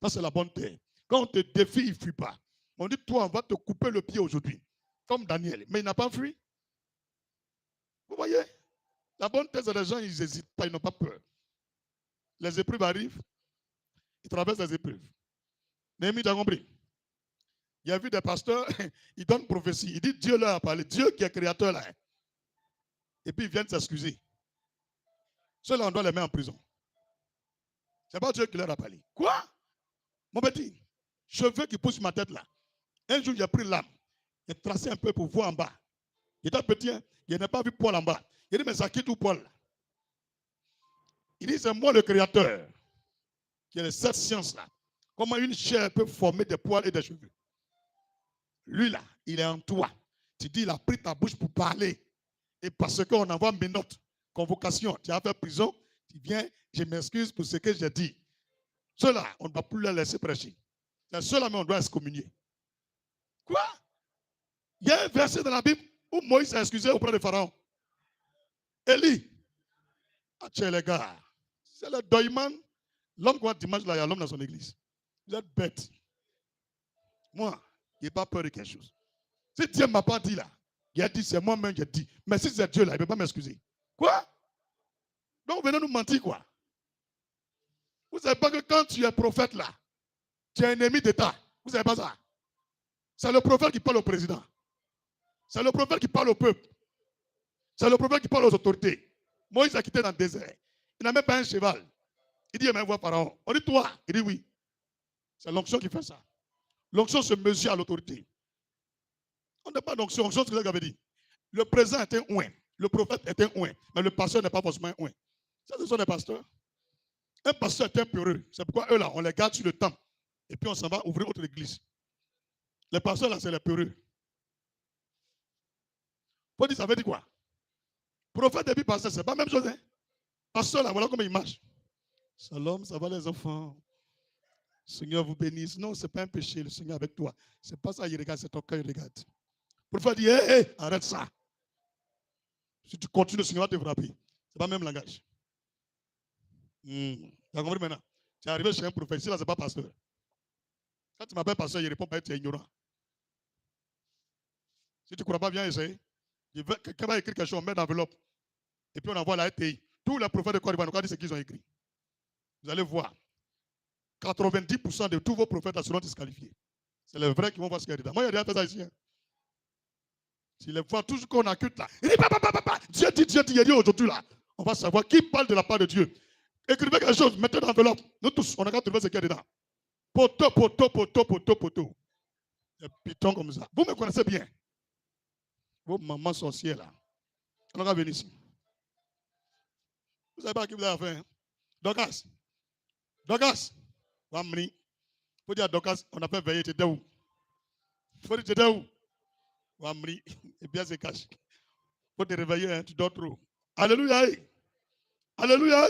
Ça, c'est la bonne terre. Quand on te défie, il ne fuit pas. On dit, toi, on va te couper le pied aujourd'hui. Comme Daniel. Mais il n'a pas fui. Vous voyez? La bonne terre, c'est les gens, ils n'hésitent pas, ils n'ont pas peur. Les épreuves arrivent. Ils traversent les épreuves. Néhémie, tu as compris? Il y a vu des pasteurs, ils donnent prophétie. Il dit, Dieu leur a parlé. Dieu qui est créateur là. Et puis ils viennent s'excuser. Ceux-là, on doit les mettre en prison. Ce n'est pas Dieu qui leur a parlé. Quoi? Mon petit, cheveux qui poussent ma tête là. Un jour, j'ai pris l'âme. J'ai tracé un peu pour voir en bas. Il était petit, hein? Il n'a pas vu Paul en bas. Il dit, mais ça quitte où Paul? Il dit, c'est moi le créateur qui a cette science-là. Comment une chair peut former des poils et des cheveux? Lui là, il est en toi. Tu dis, il a pris ta bouche pour parler. Et parce qu'on envoie mes notes, convocation, tu as fait prison, tu viens, je m'excuse pour ce que j'ai dit. Ceux-là, on ne va plus les laisser prêcher. C'est ceux-là, mais on doit excommunier. Quoi? Il y a un verset dans la Bible où Moïse s'est excusé auprès de Pharaon. Élie. Ah, tiens les gars. C'est le doyman. L'homme qu'on dimanche là, il y a l'homme dans son église. Vous êtes bêtes. Moi, je n'ai pas peur de quelque chose. Si Dieu ne m'a pas dit là, il a dit, c'est moi-même qui ai dit. Mais si c'est Dieu là, il ne peut pas m'excuser. Quoi? Donc, vous venez nous mentir quoi? Vous ne savez pas que quand tu es prophète là, tu es ennemi d'État. Vous ne savez pas ça? C'est le prophète qui parle au président. C'est le prophète qui parle au peuple. C'est le prophète qui parle aux autorités. Moïse a quitté dans le désert. Il n'a même pas un cheval. Il dit, il va voir Pharaon. On dit, toi? Il dit, oui. C'est l'onction qui fait ça. L'onction se mesure à l'autorité. On n'a pas d'onction. Onction, c'est ce que j'avais dit. Le président est un ouin. Le prophète est un ouin. Mais le pasteur n'est pas forcément un ouin. Ça, ce sont des pasteurs. Un pasteur est un peureux. C'est pourquoi eux, là, on les garde sur le temple. Et puis, on s'en va ouvrir autre église. Les pasteurs, là, c'est les peureux. Faut dire, ça veut dire quoi? Prophète et puis pasteur, c'est pas la même chose. Hein? Pasteur, là, voilà comment il marche. Shalom, ça va les enfants? Seigneur vous bénisse. Non, ce n'est pas un péché, le Seigneur avec toi. Ce n'est pas ça, il regarde, c'est ton cœur, il regarde. Le prophète dit, hé, arrête ça. Si tu continues, le Seigneur va te frapper. Ce n'est pas le même langage. Tu as compris maintenant? Tu es arrivé chez un prophète, ici là, ce n'est pas pasteur. Quand tu m'appelles pasteur, il répond pas, tu es ignorant. Si tu ne crois pas, viens essayer. Quelqu'un va écrire quelque chose, on met dans l'enveloppe. Et puis on envoie la RTI. Tous les prophètes de Côte d'Ivoire, regardez ce qu'ils ont écrit. Vous allez voir. 90% de tous vos prophètes seront disqualifiés. C'est les vrais qui vont voir ce qu'il y a dedans. Moi, il y a déjà fait ça ici. Hein. Si les fois, toujours qu'on accute là, il dit, Dieu dit, il dit aujourd'hui là. On va savoir qui parle de la part de Dieu. Écrivez quelque chose, mettez dans l'enveloppe. Nous tous, on a qu'à trouver ce qu'il y a dedans. Poteau. Des pitons comme ça. Vous me connaissez bien. Vos mamans sorcières là. On va venir ici. Vous savez pas à qui vous avez affaire. Hein? Dorcas. Il faut dire à Dorcas, on a fait veiller, tu étais où? Il faut dire, tu étais où? Et bien, c'est caché. Il faut te réveiller, hein, tu dors trop. Alléluia. Alléluia.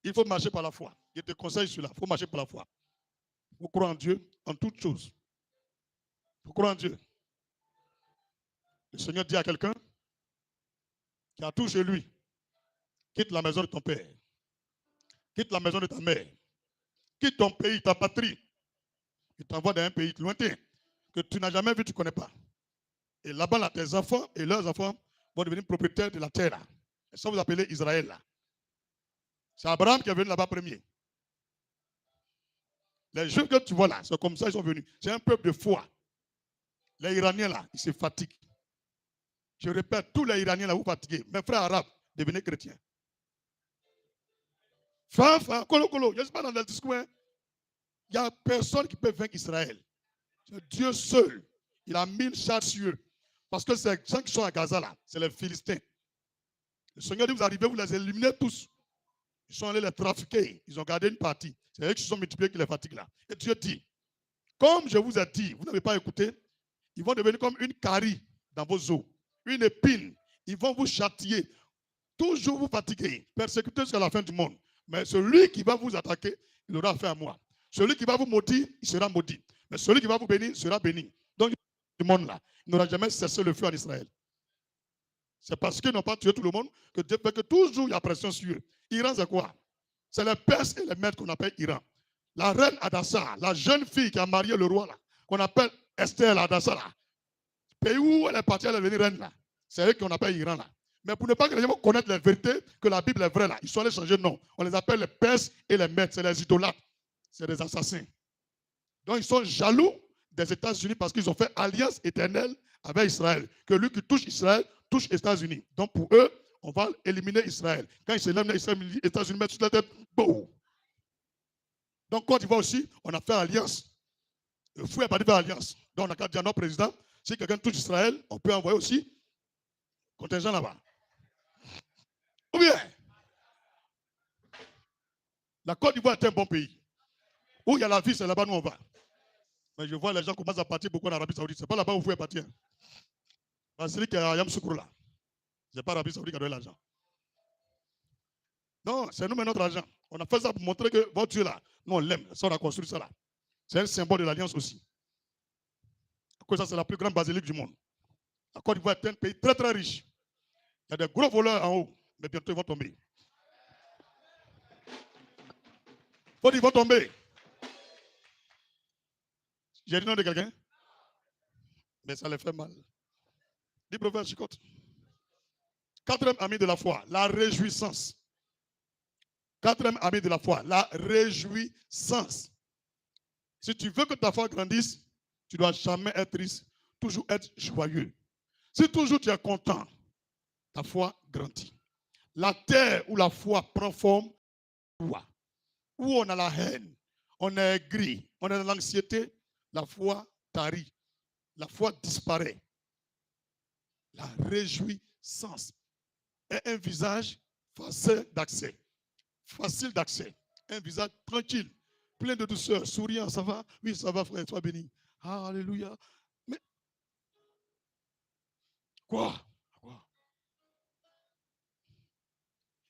Il faut marcher par la foi. Je te conseille cela. Il faut marcher par la foi. Il faut croire en Dieu en toutes choses. Il faut croire en Dieu. Le Seigneur dit à quelqu'un qui a tout chez lui, quitte la maison de ton père. Quitte la maison de ta mère. Quitte ton pays, ta patrie. Il t'envoie dans un pays lointain que tu n'as jamais vu, tu ne connais pas. Et là-bas, là, tes enfants et leurs enfants vont devenir propriétaires de la terre. Là. Et ça, vous appelez Israël. Là. C'est Abraham qui est venu là-bas premier. Les Juifs que tu vois là, c'est comme ça ils sont venus. C'est un peuple de foi. Les Iraniens là, ils se fatiguent. Je répète, tous les Iraniens là, vous fatiguez. Mes frères arabes, devenez chrétiens. Colo, je ne suis pas dans le discours. Hein. Il n'y a personne qui peut vaincre Israël. C'est Dieu seul. Il a mis une charge sur eux. Parce que ces gens qui sont à Gaza là, c'est les Philistins. Le Seigneur dit, vous arrivez, vous les éliminez tous. Ils sont allés les trafiquer. Ils ont gardé une partie. C'est eux qui se sont multipliés qui les fatiguent là. Et Dieu dit, comme je vous ai dit, vous n'avez pas écouté, ils vont devenir comme une carie dans vos os, une épine. Ils vont vous châtier, toujours vous fatiguer, persécuter jusqu'à la fin du monde. Mais celui qui va vous attaquer, il aura affaire à moi. Celui qui va vous maudire, il sera maudit. Mais celui qui va vous bénir sera béni. Donc, du monde là, il n'aura jamais cessé le feu en Israël. C'est parce qu'ils n'ont pas tué tout le monde que Dieu fait que toujours il y a pression sur eux. Iran, c'est quoi? C'est les Perses et les Mèdes qu'on appelle Iran. La reine Adassa, la jeune fille qui a marié le roi là, qu'on appelle Esther Adassa là, pays où elle est partie, elle est devenue reine là. C'est eux qu'on appelle Iran là. Mais pour ne pas que les gens connaissent la vérité, que la Bible est vraie là, ils sont allés changer de nom. On les appelle les Perses et les Mèdes, c'est les idolâtres, c'est des assassins. Donc ils sont jaloux des États-Unis parce qu'ils ont fait alliance éternelle avec Israël. Que lui qui touche Israël, touche les États-Unis. Donc pour eux, on va éliminer Israël. Quand ils s'éliminent les États-Unis mettent sur la tête, boum. Donc quand tu vois aussi, on a fait alliance. Le fou est parti faire alliance. Donc on a qu'à dire à notre président, si quelqu'un touche Israël, on peut envoyer aussi contingent là-bas. Ou bien, la Côte d'Ivoire est un bon pays. Où il y a la vie, c'est là-bas où on va. Mais je vois les gens commencent à partir beaucoup en Arabie Saoudite. Ce n'est pas là-bas où vous pouvez partir. C'est celui qui est à Yamsoukro là. Ce n'est pas l'Arabie Saoudite qui a donné l'argent. Non, c'est nous, mais notre argent. On a fait ça pour montrer que votre Dieu là, nous on l'aime. Ça, on a construit ça là. C'est un symbole de l'alliance aussi. Que ça, c'est la plus grande basilique du monde. La Côte d'Ivoire est un pays très très riche. Il y a des gros voleurs en haut, mais bientôt ils vont tomber. Faut dire, ils vont tomber. J'ai dit le nom de quelqu'un, mais ça les fait mal. Dis prophète Chicotte. Quatrième ami de la foi, la réjouissance. Quatrième ami de la foi, la réjouissance. Si tu veux que ta foi grandisse, tu ne dois jamais être triste, toujours être joyeux. Si toujours tu es content, ta foi grandit. La terre où la foi prend forme, où on a la haine, on est aigri, on a l'anxiété, la foi tarit, la foi disparaît. La réjouissance est un visage facile d'accès. Facile d'accès. Un visage tranquille, plein de douceur, souriant, ça va? Oui, ça va, frère, sois béni. Alléluia. Mais quoi?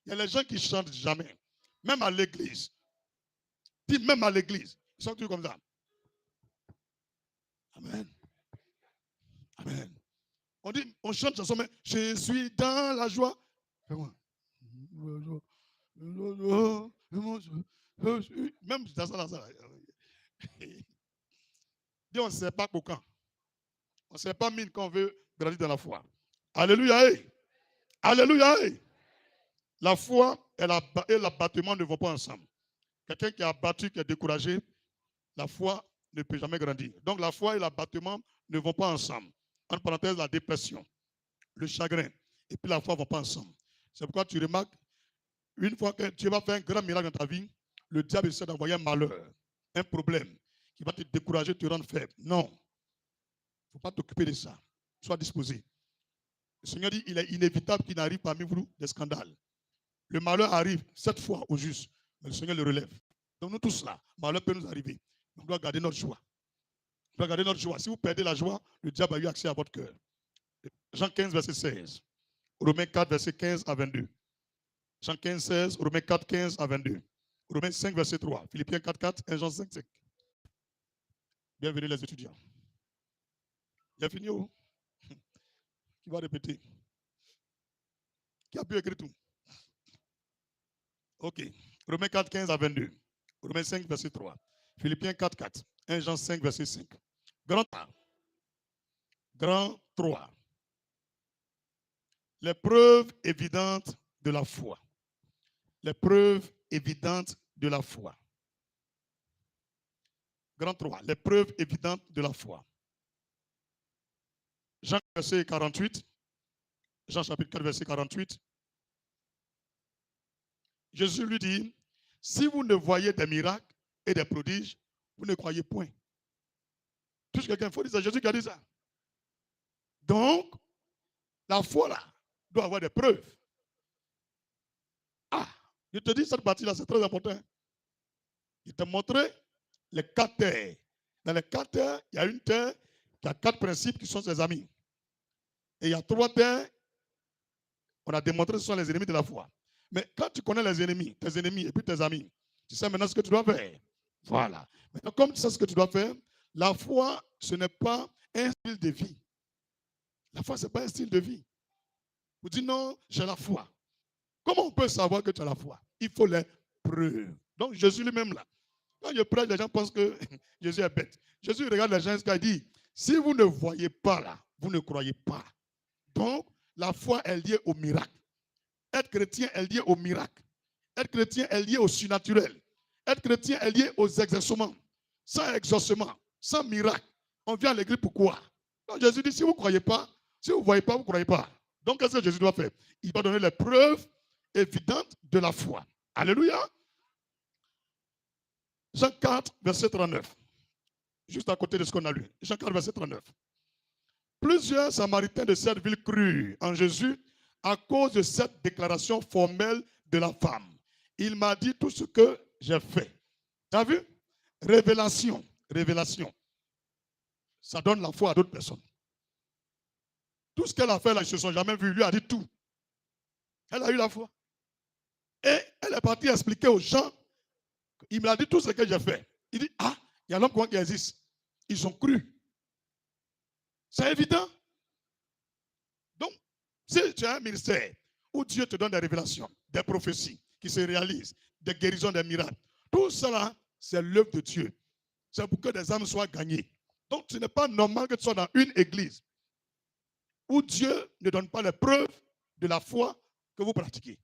Il y a les gens qui chantent jamais. Même à l'église. Dis même à l'église. Ils sont tous comme ça. Amen. Amen. On dit, on chante chanson, mais je suis dans la joie. Fais-moi. Même dans ça. Dis, on ne sait pas pour quand. On ne sait pas mine quand on veut grandir dans la foi. Alléluia. Alléluia. La foi et l'abattement ne vont pas ensemble. Quelqu'un qui est abattu, qui est découragé, la foi ne peut jamais grandir. Donc la foi et l'abattement ne vont pas ensemble. En parenthèse, la dépression, le chagrin, et puis la foi ne vont pas ensemble. C'est pourquoi tu remarques, une fois que tu vas faire un grand miracle dans ta vie, le diable essaie d'envoyer un malheur, un problème, qui va te décourager, te rendre faible. Non. Il ne faut pas t'occuper de ça. Sois disposé. Le Seigneur dit, il est inévitable qu'il n'arrive parmi vous des scandales. Le malheur arrive 7 fois au juste, mais le Seigneur le relève. Donc nous tous là, le malheur peut nous arriver. On doit garder notre joie. On doit garder notre joie. Si vous perdez la joie, le diable a eu accès à votre cœur. Jean 15, verset 16. Romains 4, verset 15 à 22. Jean 15, 16. Romains 4, 15 à 22. Romains 5, verset 3. Philippiens 4, 4. 1 Jean 5, 5. Bienvenue les étudiants. Il a fini où? Qui va répéter? Qui a pu écrire tout? Ok. Romains 4, 15 à 22. Romains 5, verset 3. Philippiens 4, 4. 1 Jean 5, verset 5. Grand 3. Grand 3. Les preuves évidentes de la foi. Les preuves évidentes de la foi. Grand 3. Les preuves évidentes de la foi. Jean verset 48. Jean chapitre 4, verset 48. Jésus lui dit, si vous ne voyez des miracles et des prodiges, Vous ne croyez point. Touche quelqu'un, il faut dire ça. Jésus qui a dit ça. Donc, la foi là doit avoir des preuves. Ah, je te dis cette partie-là, c'est très important. Il t'a montré les 4 terres. Dans les 4 terres, il y a une terre qui a 4 principes qui sont ses amis. Et il y a 3 terres, on a démontré que ce sont les ennemis de la foi. Mais quand tu connais les ennemis, tes ennemis et puis tes amis, tu sais maintenant ce que tu dois faire. Voilà. Maintenant, comme tu sais ce que tu dois faire, la foi, ce n'est pas un style de vie. La foi, ce n'est pas un style de vie. Vous dites non, j'ai la foi. Comment on peut savoir que tu as la foi? Il faut les preuves. Donc Jésus lui-même là, quand je prêche, les gens pensent que Jésus est bête. Jésus regarde les gens et dit, si vous ne voyez pas là, vous ne croyez pas. Donc, la foi est liée au miracle. Être chrétien est lié au miracle. Être chrétien est lié au surnaturel. Être chrétien est lié aux exaucements. Sans exaucement, sans miracle, on vient à l'église pourquoi? Donc Jésus dit, si vous ne croyez pas, si vous ne voyez pas, vous ne croyez pas. Donc, qu'est-ce que Jésus doit faire? Il doit donner les preuves évidentes de la foi. Alléluia. Jean 4, verset 39. Juste à côté de ce qu'on a lu. Jean 4, verset 39. Plusieurs Samaritains de cette ville crurent en Jésus à cause de cette déclaration formelle de la femme. Il m'a dit tout ce que j'ai fait. Tu as vu? Révélation. Révélation. Ça donne la foi à d'autres personnes. Tout ce qu'elle a fait là, ils ne se sont jamais vus. Lui a dit tout. Elle a eu la foi. Et elle est partie expliquer aux gens. Il m'a dit tout ce que j'ai fait. Il dit, ah, il y a l'homme qui existe. Ils ont cru. C'est évident. Donc, si tu as un ministère où Dieu te donne des révélations, des prophéties qui se réalisent, des guérisons, des miracles, tout cela, c'est l'œuvre de Dieu. C'est pour que des âmes soient gagnées. Donc, ce n'est pas normal que tu sois dans une église où Dieu ne donne pas les preuves de la foi que vous pratiquez.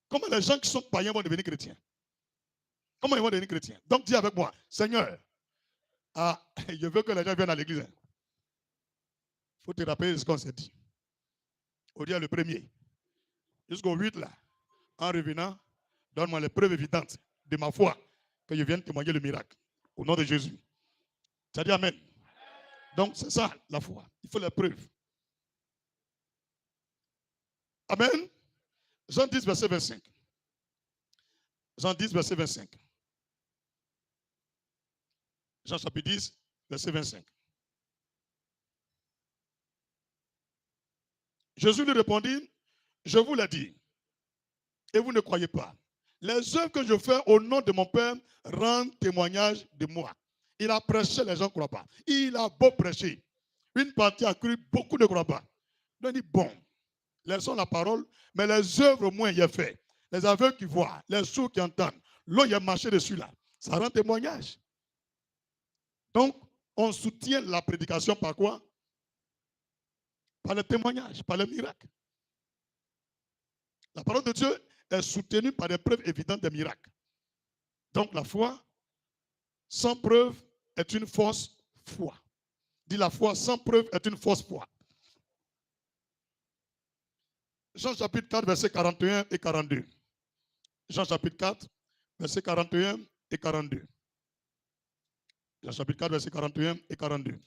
Comment les gens qui sont païens vont devenir chrétiens? Comment ils vont devenir chrétiens? Donc, dis avec moi, Seigneur, je veux que les gens viennent à l'église. Il faut te rappeler ce qu'on s'est dit. Au dia le 1er, jusqu'au 8, là, en revenant, donne-moi les preuves évidentes de ma foi que je vienne témoigner le miracle. Au nom de Jésus. Ça dit Amen. Donc, c'est ça, la foi. Il faut les preuves. Amen. Jean 10, verset 25. Jean 10, verset 25. Jean chapitre 10, verset 25. Jésus lui répondit, je vous l'ai dit, et vous ne croyez pas. Les œuvres que je fais au nom de mon Père rendent témoignage de moi. Il a prêché, les gens ne croient pas. Il a beau prêcher. Une partie a cru, beaucoup ne croient pas. Donc il dit, bon, laissons la parole, mais les œuvres, moins il y a fait. Les aveugles qui voient, les sourds qui entendent, l'eau il a marché dessus là. Ça rend témoignage. Donc, on soutient la prédication par quoi? Par le témoignage, par le miracle. La parole de Dieu est soutenue par des preuves évidentes des miracles. Donc la foi, sans preuve, est une fausse foi. Dis la foi sans preuve est une fausse foi. Jean chapitre 4, versets 41 et 42. Jean chapitre 4, versets 41 et 42. Jean chapitre 4, versets 41 et 42.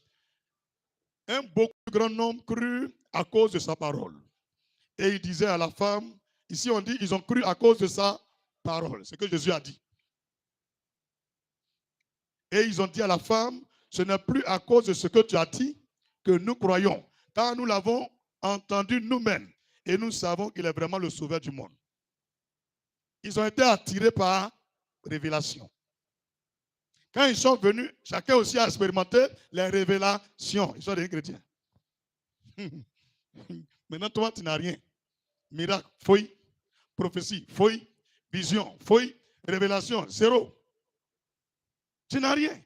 Un beaucoup grand nombre crut à cause de sa parole. Et il disait à la femme, ici on dit, ils ont cru à cause de sa parole. C'est ce que Jésus a dit. Et ils ont dit à la femme, ce n'est plus à cause de ce que tu as dit que nous croyons, car nous l'avons entendu nous-mêmes et nous savons qu'il est vraiment le sauveur du monde. Ils ont été attirés par révélation. Quand ils sont venus, chacun aussi a expérimenté les révélations. Ils sont des chrétiens. Maintenant, toi, tu n'as rien. Miracle, fouille. Prophétie, fouille. Vision, fouille. Révélation, zéro. Tu n'as rien.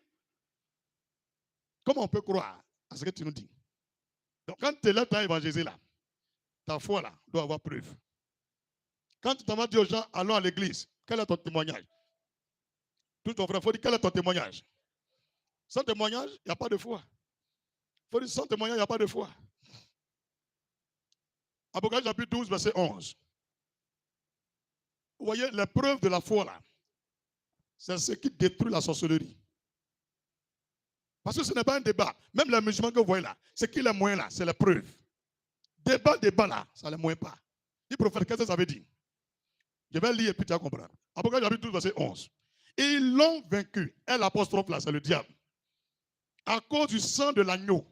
Comment on peut croire à ce que tu nous dis? Donc, quand tu es là, tu as évangélisé là, ta foi là doit avoir preuve. Quand tu t'en vas dire aux gens, allons à l'église, quel est ton témoignage? Tout ton frère, il faut dire, quel est ton témoignage? Sans témoignage, il n'y a pas de foi. Il faut dire, sans témoignage, il n'y a pas de foi. Apocalypse chapitre 12, verset 11. Vous voyez, les preuves de la foi là, c'est ce qui détruit la sorcellerie. Parce que ce n'est pas un débat. Même les musulmans que vous voyez là, c'est qui les moyens là? C'est la preuve. Débat là, ça ne les moyens pas. Le prophète, qu'est-ce que ça veut dire? Je vais lire et puis tu vas comprendre. Apocalypse chapitre 12, verset 11. Et ils l'ont vaincu. Et l'apostrophe là, c'est le diable. À cause du sang de l'agneau.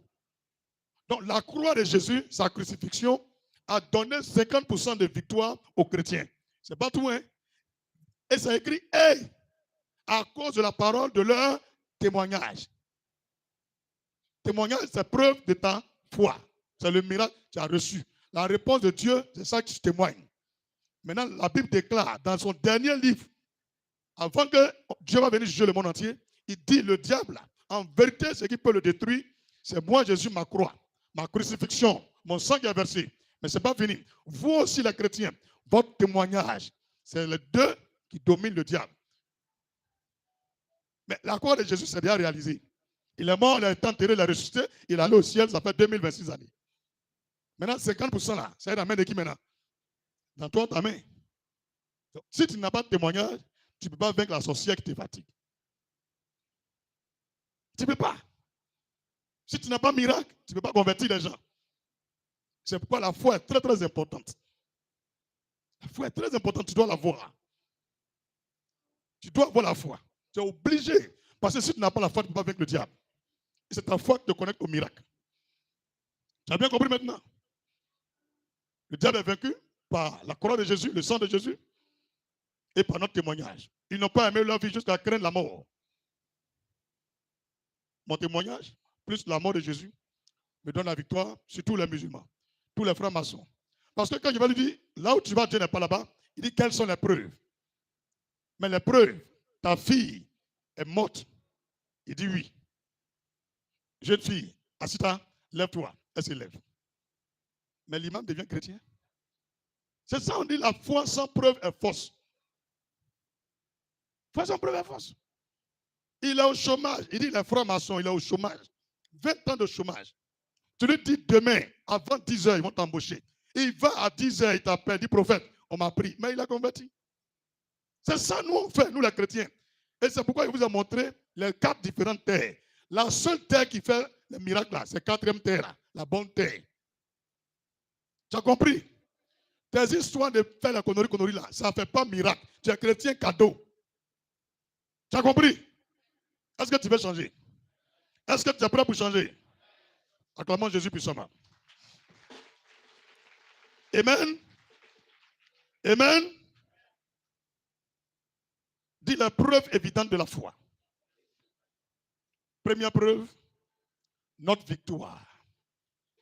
Donc la croix de Jésus, sa crucifixion, a donné 50% de victoire aux chrétiens. C'est pas tout, hein? Et c'est écrit, hey, à cause de la parole de leur témoignage. Témoignage, c'est preuve de ta foi. C'est le miracle que tu as reçu. La réponse de Dieu, c'est ça que tu témoignes. Maintenant, la Bible déclare dans son dernier livre, avant que Dieu va venir juger le monde entier, il dit, le diable, en vérité, ce qui peut le détruire, c'est moi, Jésus, ma croix, ma crucifixion, mon sang qui est versé. Mais ce n'est pas fini. Vous aussi, les chrétiens, votre témoignage, c'est les deux qui dominent le diable. Mais la croix de Jésus, c'est déjà réalisé. Il est mort, il a été enterré, il a ressuscité, il est allé au ciel, ça fait 2026 années. Maintenant, 50% là, ça est dans la main de qui maintenant? Dans toi, ta main. Donc, si tu n'as pas de témoignage, tu ne peux pas vaincre la sorcière qui te fatigue. Tu ne peux pas. Si tu n'as pas de miracle, tu ne peux pas convertir les gens. C'est pourquoi la foi est très, très importante. La foi est très importante, tu dois l'avoir. Tu dois avoir la foi. Tu es obligé. Parce que si tu n'as pas la foi, tu ne peux pas vaincre le diable. Et c'est ta foi qui te connecte au miracle. Tu as bien compris maintenant? Le diable est vaincu par la croix de Jésus, le sang de Jésus, et par notre témoignage. Ils n'ont pas aimé leur vie jusqu'à craindre la mort. Mon témoignage, plus la mort de Jésus, me donne la victoire sur tous les musulmans, tous les francs-maçons. Parce que quand je vais lui dire, là où tu vas, Dieu n'est pas là-bas, il dit quelles sont les preuves. Mais les preuves, ta fille est morte. Il dit oui. Jeune fille, Assita, lève-toi. Elle se lève. Mais l'imam devient chrétien. C'est ça, on dit la foi sans preuve est fausse. Foi sans preuve est fausse. Il est au chômage. Il dit les francs-maçons, il est au chômage. 20 ans de chômage. Tu lui dis demain, avant 10 heures, ils vont t'embaucher. Il va à 10 heures, il t'appelle, il dit prophète, on m'a pris. Mais il a converti. C'est ça, nous, on fait, nous les chrétiens. Et c'est pourquoi il vous a montré les 4 différentes terres. La seule terre qui fait le miracle là, c'est la 4e terre, là, la bonne terre. Tu as compris? Tes histoires de faire la connerie là, ça ne fait pas miracle. Tu es chrétien cadeau. Tu as compris? Est-ce que tu veux changer? Est-ce que tu es prêt pour changer? Acclamons Jésus puissamment. Amen. Amen. Dis la preuve évidente de la foi. Première preuve, notre victoire.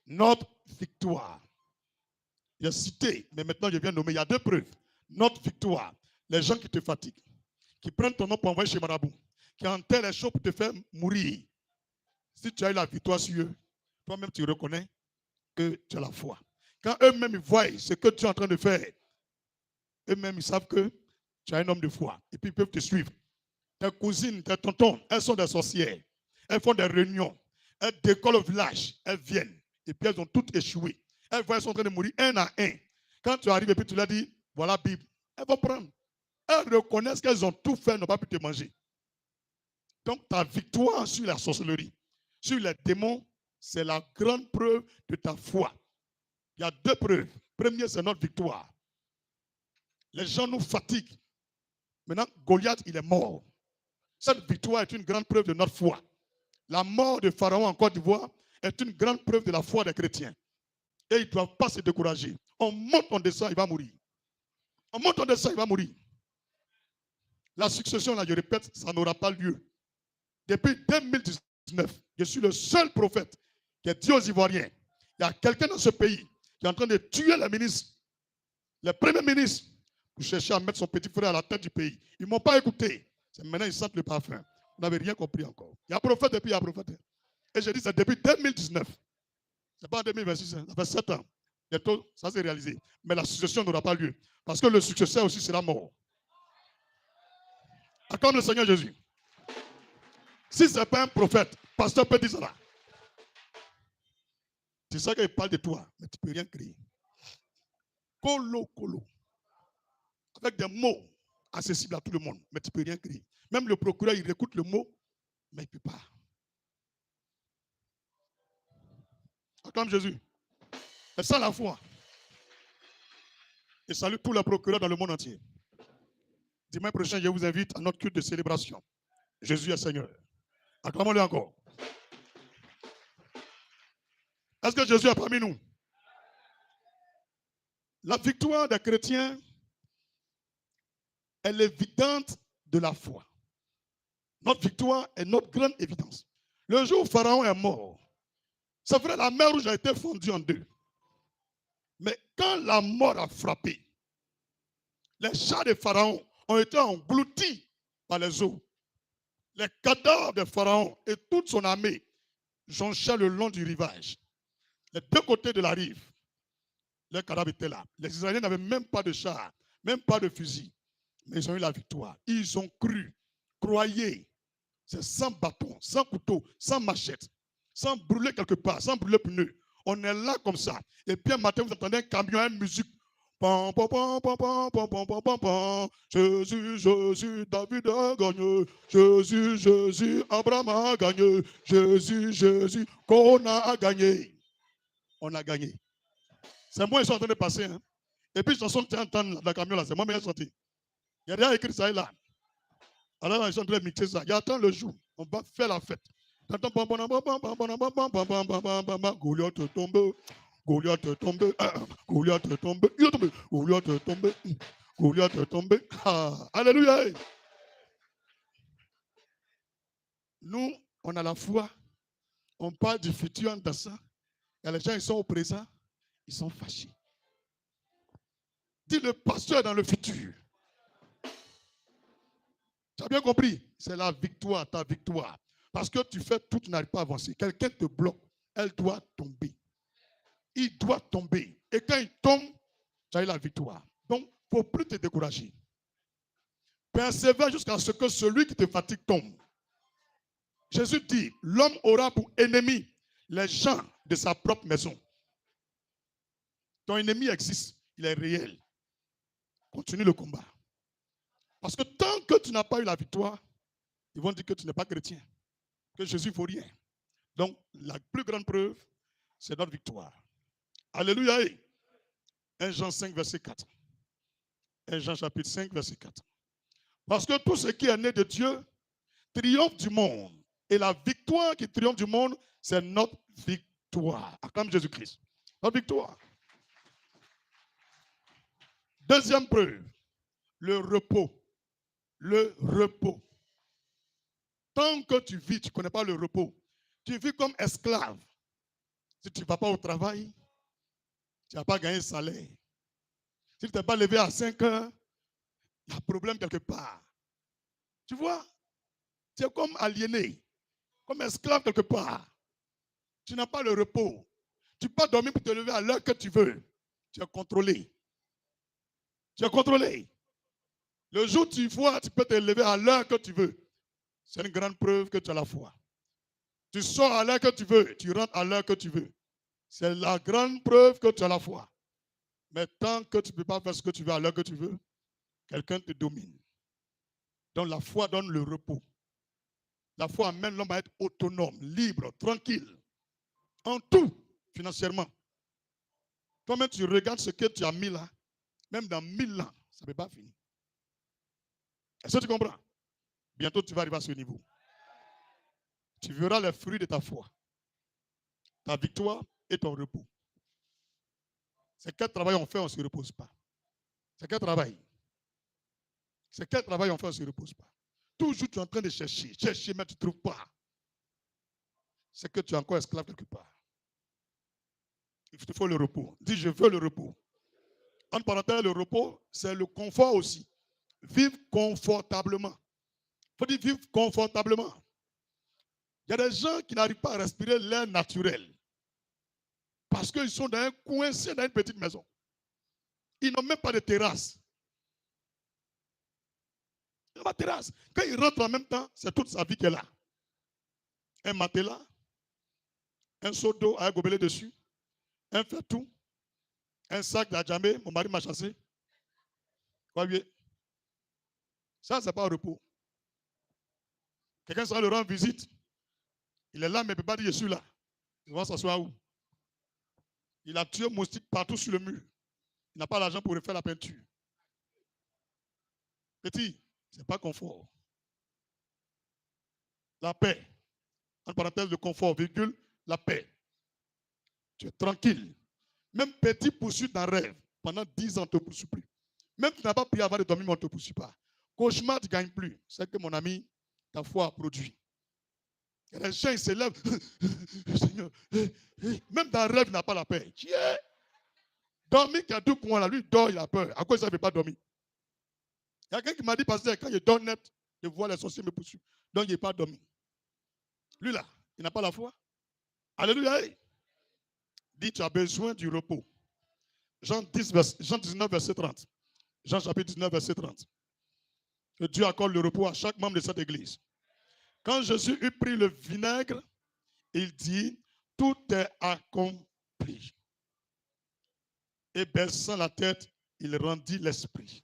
Notre victoire. J'ai cité, mais maintenant je viens de nommer. Il y a 2 preuves. Notre victoire. Les gens qui te fatiguent, qui prennent ton nom pour envoyer chez Marabout, qui enterrent les choses pour te faire mourir. Si tu as eu la victoire sur eux, toi-même tu reconnais que tu as la foi. Quand eux-mêmes voient ce que tu es en train de faire, eux-mêmes ils savent que tu es un homme de foi. Et puis ils peuvent te suivre. Tes cousines, tes tontons, elles sont des sorcières. Elles font des réunions. Elles décollent au village. Elles viennent. Et puis elles ont toutes échoué. Elles voient, elles sont en train de mourir un à un. Quand tu arrives et puis tu leur dis, voilà la Bible, elles vont prendre. Elles reconnaissent qu'elles ont tout fait, elles n'ont pas pu te manger. Donc ta victoire sur la sorcellerie, sur les démons, c'est la grande preuve de ta foi. Il y a 2 preuves. Première, c'est notre victoire. Les gens nous fatiguent. Maintenant, Goliath, il est mort. Cette victoire est une grande preuve de notre foi. La mort de Pharaon en Côte d'Ivoire est une grande preuve de la foi des chrétiens. Et ils ne doivent pas se décourager. On monte, on descend, il va mourir. On monte, on descend, il va mourir. La succession, là, je répète, ça n'aura pas lieu. Depuis 2019, je suis le seul prophète qui a dit aux Ivoiriens, il y a quelqu'un dans ce pays qui est en train de tuer les ministres, les premiers ministres, pour chercher à mettre son petit frère à la tête du pays. Ils ne m'ont pas écouté. Maintenant, ils sentent le parfum. Vous n'avez rien compris encore. Il y a prophète et puis il y a prophète. Et je dis, c'est depuis 2019. Ce n'est pas en 2026, ça fait 7 ans. Bientôt, ça s'est réalisé. Mais la succession n'aura pas lieu. Parce que le successeur aussi sera mort. Acclame le Seigneur Jésus. Si ce n'est pas un prophète, pasteur peut dire ça là. Tu sais qu'il parle de toi, mais tu ne peux rien créer. Colo. Avec des mots accessibles à tout le monde, mais tu ne peux rien créer. Même le procureur, il écoute le mot, mais il ne peut pas. Acclame Jésus. C'est ça la foi. Et salue tous les procureurs dans le monde entier. Dimanche prochain, je vous invite à notre culte de célébration. Jésus est Seigneur. Acclamons-le encore. Est-ce que Jésus est parmi nous? La victoire des chrétiens est l'évidence de la foi. Notre victoire est notre grande évidence. Le jour où Pharaon est mort, c'est vrai, la mer Rouge a été fondue en deux. Mais quand la mort a frappé, les chars de Pharaon ont été engloutis par les eaux. Les cadavres de Pharaon et toute son armée jonchaient le long du rivage. Les deux côtés de la rive, les cadavres étaient là. Les Israéliens n'avaient même pas de chars, même pas de fusil. Mais ils ont eu la victoire. Ils ont cru, croyez. C'est sans bâton, sans couteau, sans machette, sans brûler quelque part, sans brûler pneu. On est là comme ça. Et puis un matin, vous entendez un camion, une musique. Pam, pam, pam, pam, pam, pam, pam, pam, pam, pam. Jésus, Jésus, David a gagné. Jésus, Jésus, Abraham a gagné. Jésus, Jésus, qu'on a gagné. On a gagné. C'est moi qui suis en train de passer. Hein. Et puis, chanson que tu entends dans le camion là, c'est moi qui ai sorti. Il y a rien écrit ça là. Alors, ils sont en train de mixer ça. Il y a tant le jour. On va faire la fête. Goliath est tombé. Goliath est tombé. Goliath est tombé. Il est tombé. Goliath est tombé. Goliath est tombé. Ah, alléluia. Nous, on a la foi. On parle du futur dans ça. Et les gens, ils sont au présent. Ils sont fâchés. Dis le pasteur dans le futur. Tu as bien compris? C'est la victoire, ta victoire. Parce que tu fais tout, tu n'arrives pas à avancer. Quelqu'un te bloque. Elle doit tomber. Il doit tomber. Et quand il tombe, tu as eu la victoire. Donc, il ne faut plus te décourager. Persévère jusqu'à ce que celui qui te fatigue tombe. Jésus dit, l'homme aura pour ennemi les gens de sa propre maison. Ton ennemi existe, il est réel. Continue le combat. Parce que tant que tu n'as pas eu la victoire, ils vont dire que tu n'es pas chrétien, que Jésus ne vaut rien. Donc, la plus grande preuve, c'est notre victoire. Alléluia. 1 Jean 5, verset 4. 1 Jean chapitre 5, verset 4. Parce que tout ce qui est né de Dieu triomphe du monde. Et la victoire qui triomphe du monde, c'est notre victoire. Acclame Jésus-Christ. Notre victoire. Deuxième preuve, le repos. Le repos. Tant que tu vis, tu ne connais pas le repos. Tu vis comme esclave. Si tu ne vas pas au travail, tu n'as pas gagné de salaire. Si tu n'es pas levé à 5 heures, il y a un problème quelque part. Tu vois, tu es comme aliéné, comme esclave quelque part. Tu n'as pas le repos. Tu peux pas dormir pour te lever à l'heure que tu veux. Tu es contrôlé. Tu es contrôlé. Le jour où tu vois, tu peux te lever à l'heure que tu veux. C'est une grande preuve que tu as la foi. Tu sors à l'heure que tu veux, tu rentres à l'heure que tu veux. C'est la grande preuve que tu as la foi. Mais tant que tu ne peux pas faire ce que tu veux à l'heure que tu veux, quelqu'un te domine. Donc la foi donne le repos. La foi amène l'homme à être autonome, libre, tranquille. En tout, financièrement. Toi-même, tu regardes ce que tu as mis là, même dans 1000 ans, ça ne peut pas finir. Est-ce que tu comprends? Bientôt, tu vas arriver à ce niveau. Tu verras les fruits de ta foi, ta victoire et ton repos. C'est quel travail on fait, on ne se repose pas. C'est quel travail? C'est quel travail on fait, on ne se repose pas. Toujours, tu es en train de chercher, mais tu ne trouves pas. C'est que tu es encore esclave quelque part. Il te faut le repos. Dis, je veux le repos. En parenthèse, le repos, c'est le confort aussi. Vivre confortablement. Il faut dire vivre confortablement. Il y a des gens qui n'arrivent pas à respirer l'air naturel. Parce qu'ils sont coincés dans une petite maison. Ils n'ont même pas de terrasse. Ils n'ont pas de terrasse. Quand ils rentrent en même temps, c'est toute sa vie qu'elle a. Un matelas, un seau d'eau à un gobelet dessus, un fait-tout, un sac d'adjamé, mon mari m'a chassé. Voyez. Ça, ce n'est pas un repos. Quelqu'un sera le rendre visite. Il est là, mais il ne peut pas dire je suis là. Il va s'asseoir où? Il a tué moustique partout sur le mur. Il n'a pas l'argent pour refaire la peinture. Petit, ce n'est pas confort. La paix. En parenthèse, le confort, virgule, la paix. Tu es tranquille. Même petit poursuit d'un rêve. Pendant 10 ans, on ne te poursuit plus. Même si tu n'as pas prié avant de dormir, mais on ne te poursuit pas. Cauchemar, tu ne gagnes plus. C'est que mon ami, ta foi a produit. Et les gens, ils se lèvent. Même dans le rêve, il n'a pas la paix. Dormir qui a deux coins là, lui, il dort, il a peur. À quoi il ne savait pas dormir? Il y a quelqu'un qui m'a dit, parce que quand je dors net, je vois les sorciers me poursuivre. Donc, il n'a pas dormi. Lui là, il n'a pas la foi. Alléluia. Dit, tu as besoin du repos. Jean 19, verset 30. Jean chapitre 19, verset 30. Que Dieu accorde le repos à chaque membre de cette église. Quand Jésus eut pris le vinaigre, il dit, tout est accompli. Et baissant la tête, il rendit l'esprit.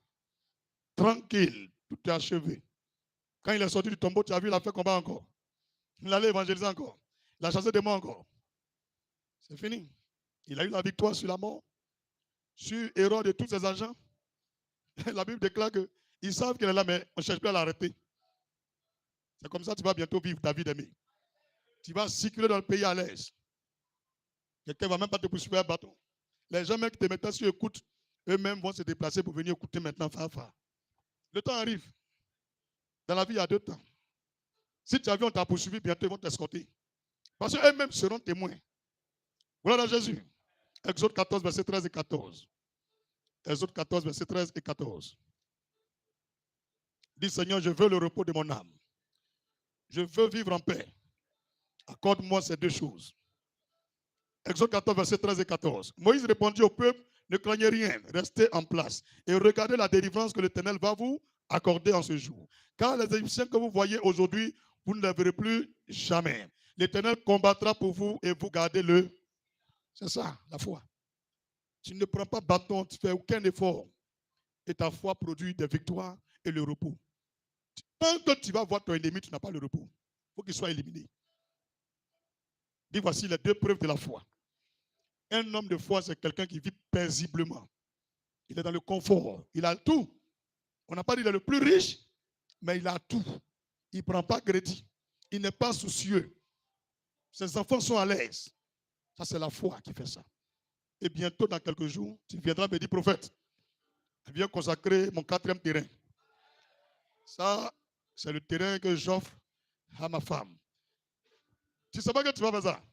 Tranquille, tout est achevé. Quand il est sorti du tombeau, tu as vu, il a fait combat encore. Il allait évangéliser encore. Il a chassé des morts encore. C'est fini. Il a eu la victoire sur la mort, sur Hérode et tous ses agents. La Bible déclare qu'ils savent qu'elle est là, mais on ne cherche plus à l'arrêter. C'est comme ça que tu vas bientôt vivre ta vie d'aimé. Tu vas circuler dans le pays à l'aise. Quelqu'un ne va même pas te poursuivre à un bâton. Les gens même qui te mettent sur écoute, eux-mêmes vont se déplacer pour venir écouter maintenant Fafa. Le temps arrive. Dans la vie, il y a 2 temps. Si tu as vu, on t'a poursuivi, bientôt ils vont t'escorter. Parce qu'eux-mêmes seront témoins. Voilà Jésus. Exode 14, verset 13 et 14. Exode 14, verset 13 et 14. Dis Seigneur, je veux le repos de mon âme. Je veux vivre en paix. Accorde-moi ces 2 choses. Exode 14, verset 13 et 14. Moïse répondit au peuple, ne craignez rien, restez en place et regardez la délivrance que l'Éternel va vous accorder en ce jour. Car les Égyptiens que vous voyez aujourd'hui, vous ne les verrez plus jamais. L'Éternel combattra pour vous et vous gardez le. C'est ça, la foi. Tu ne prends pas bâton, tu ne fais aucun effort. Et ta foi produit des victoires et le repos. Tant que tu vas voir ton ennemi, tu n'as pas le repos. Il faut qu'il soit éliminé. Dis, voici les 2 preuves de la foi. Un homme de foi, c'est quelqu'un qui vit paisiblement. Il est dans le confort. Il a tout. On n'a pas dit qu'il est le plus riche, mais il a tout. Il ne prend pas crédit. Il n'est pas soucieux. Ses enfants sont à l'aise. Ça, c'est la foi qui fait ça. Et bientôt, dans quelques jours, tu viendras me dire, prophète, je viens consacrer mon 4e terrain. Ça, c'est le terrain que j'offre à ma femme. Tu ne sais pas que tu vas faire ça.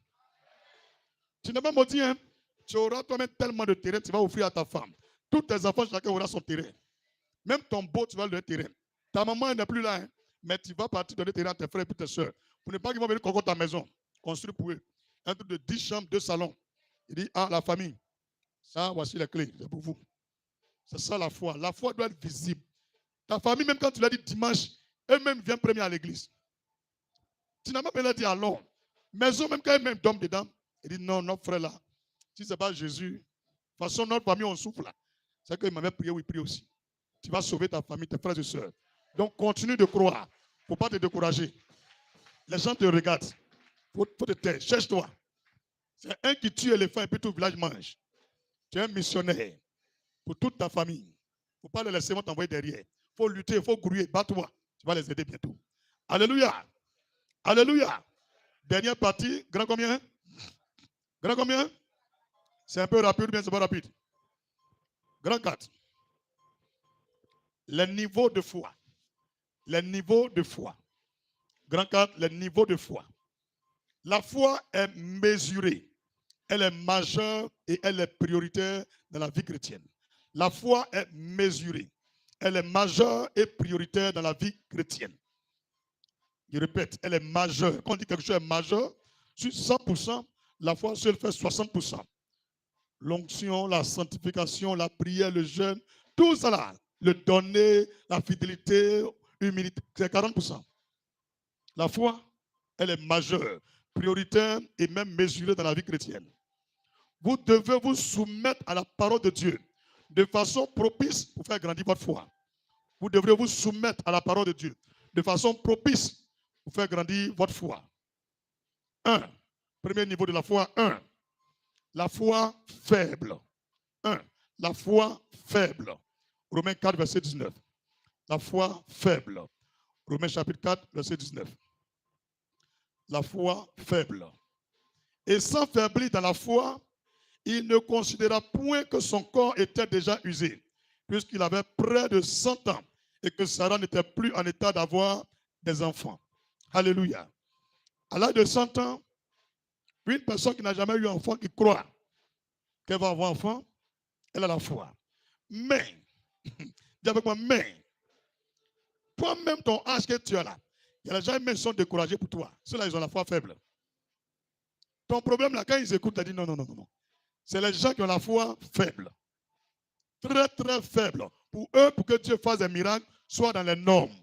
Tu n'es pas maudit, hein? Tu auras toi-même tellement de terrain, tu vas offrir à ta femme. Tous tes enfants, chacun aura son terrain. Même ton beau, tu vas le donner terrain. Ta maman, elle n'est plus là, hein? Mais tu vas partir donner terrain à tes frères et tes soeurs. Pour ne pas qu'ils vont venir conquérir ta maison. Construire pour eux. Un truc de 10 chambres, 2 salons. Il dit, ah, la famille. Ça, voici les clés. C'est pour vous. C'est ça la foi. La foi doit être visible. Ta famille, même quand tu l'as dit dimanche, eux-mêmes viennent premier à l'église. Tu n'as même pas dit allons. Maison, même quand eux-mêmes dorment dedans, il dit non, notre frère là, si ce n'est pas Jésus, de toute façon, notre famille, on souffle là. C'est qu'il m'avait prié, oui, prie aussi. Tu vas sauver ta famille, tes frères et sœurs. Donc, continue de croire. Il ne faut pas te décourager. Les gens te regardent. Il faut te taire. Cherche-toi. C'est un qui tue l'éléphant et puis tout le village mange. Tu es un missionnaire pour toute ta famille. Il ne faut pas les laisser t'envoyer derrière. Il faut lutter, il faut grouiller, bats-toi. Tu vas les aider bientôt. Alléluia. Alléluia. Dernière partie, grand combien? Grand combien? C'est un peu rapide ou bien c'est pas rapide? Grand 4. Les niveaux de foi. Les niveaux de foi. Grand 4, les niveaux de foi. La foi est mesurée. Elle est majeure et elle est prioritaire dans la vie chrétienne. La foi est mesurée. Elle est majeure et prioritaire dans la vie chrétienne. Je répète, elle est majeure. Quand on dit quelque chose est majeur, sur 100%, la foi seule fait 60%. L'onction, la sanctification, la prière, le jeûne, tout ça là, le donner, la fidélité, l'humilité, c'est 40%. La foi, elle est majeure, prioritaire et même mesurée dans la vie chrétienne. Vous devez vous soumettre à la parole de Dieu de façon propice pour faire grandir votre foi. Vous devrez vous soumettre à la parole de Dieu de façon propice pour faire grandir votre foi. 1. Premier niveau de la foi, 1. La foi faible. 1. La foi faible. Romains 4, verset 19. La foi faible. Romains chapitre 4, verset 19. La foi faible. Et sans faiblir dans la foi, il ne considéra point que son corps était déjà usé, puisqu'il avait près de 100 ans et que Sarah n'était plus en état d'avoir des enfants. Alléluia. À l'âge de 100 ans, une personne qui n'a jamais eu enfant, qui croit qu'elle va avoir enfant, elle a la foi. Mais, dis avec moi, mais, toi-même, ton âge que tu as là, il y a des gens qui sont découragés pour toi. Ceux-là, ils ont la foi faible. Ton problème, là, quand ils écoutent, ils disent non, non, non, non. C'est les gens qui ont la foi faible. Très, très faible. Pour eux, pour que Dieu fasse des miracles, soit dans les normes.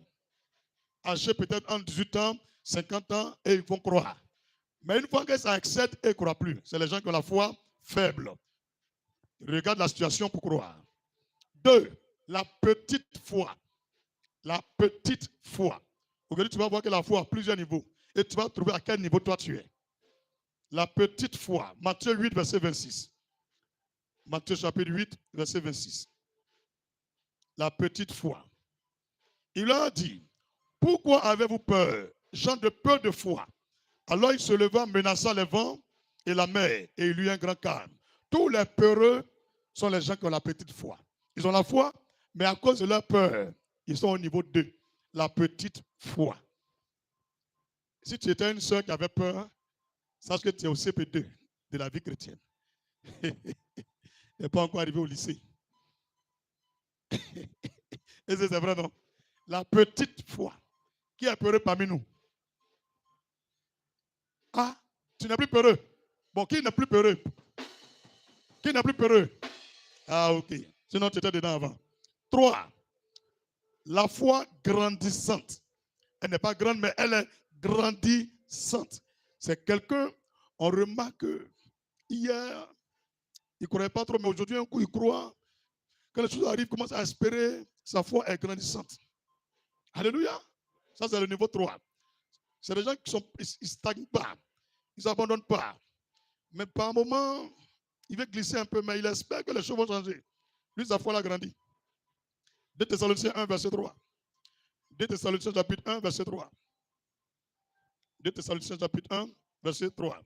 Âgés peut-être entre 18 ans, 50 ans, et ils vont croire. Mais une fois que ça excède, ils ne croient plus. C'est les gens qui ont la foi faible. Ils regardent la situation pour croire. 2. La petite foi. La petite foi. Aujourd'hui, tu vas voir que la foi a plusieurs niveaux. Et tu vas trouver à quel niveau toi tu es. La petite foi. Matthieu 8, verset 26. Matthieu chapitre 8, verset 26. La petite foi. Il leur a dit, pourquoi avez-vous peur, gens de peu de foi? Alors il se leva, menaçant les vents et la mer, et il eut un grand calme. Tous les peureux sont les gens qui ont la petite foi. Ils ont la foi, mais à cause de leur peur, ils sont au niveau 2, la petite foi. Si tu étais une soeur qui avait peur, sache que tu es au CP2 de la vie chrétienne. Tu n'es pas encore arrivé au lycée. Et c'est vrai, non? La petite foi. Qui est peureux parmi nous? Ah, tu n'es plus peureux. Bon, qui n'est plus peureux? Qui n'est plus peureux? Ah, ok. Sinon, tu étais dedans avant. 3. La foi grandissante. Elle n'est pas grande, mais elle est grandissante. C'est quelqu'un, on remarque que hier, il ne croyait pas trop, mais aujourd'hui, un coup, il croit. Quand les choses arrivent, il commence à espérer. Sa foi est grandissante. Alléluia. Ça, c'est le niveau 3. C'est des gens qui ne stagnent pas. Ils n'abandonnent pas. Mais par moment, il veut glisser un peu, mais il espère que les choses vont changer. Lui, sa foi l'a grandi. 2 Thessaloniciens 1, verset 3. 2 Thessaloniciens chapitre 1, verset 3. 2 Thessaloniciens chapitre 1, verset 3.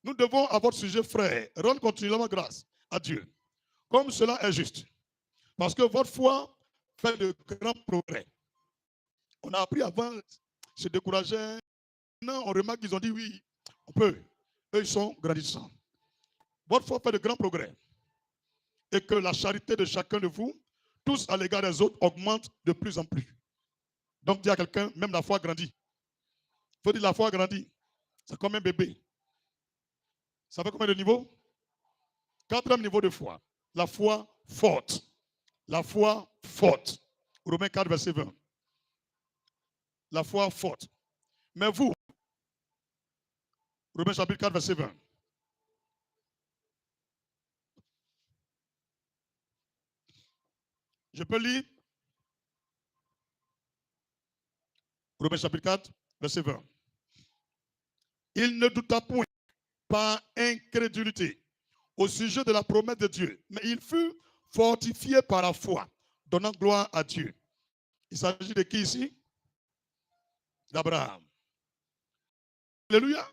Nous devons, à votre sujet, frère, rendre continuellement grâce à Dieu, comme cela est juste. Parce que votre foi fait de grands progrès. On a appris avant, se décourager. Maintenant, on remarque qu'ils ont dit oui, on peut. Eux, ils sont grandissants. Votre foi fait de grands progrès. Et que la charité de chacun de vous, tous à l'égard des autres, augmente de plus en plus. Donc, dis à quelqu'un, même la foi grandit. Il faut dire la foi grandit. C'est comme un bébé. Ça fait combien de niveaux? 4e niveau de foi. La foi forte. La foi forte. Romains 4, verset 20. La foi forte. Mais vous, Romains chapitre 4, verset 20. Je peux lire? Romains chapitre 4, verset 20. Il ne douta point par incrédulité au sujet de la promesse de Dieu, mais il fut fortifié par la foi, donnant gloire à Dieu. Il s'agit de qui ici? D'Abraham. Alléluia.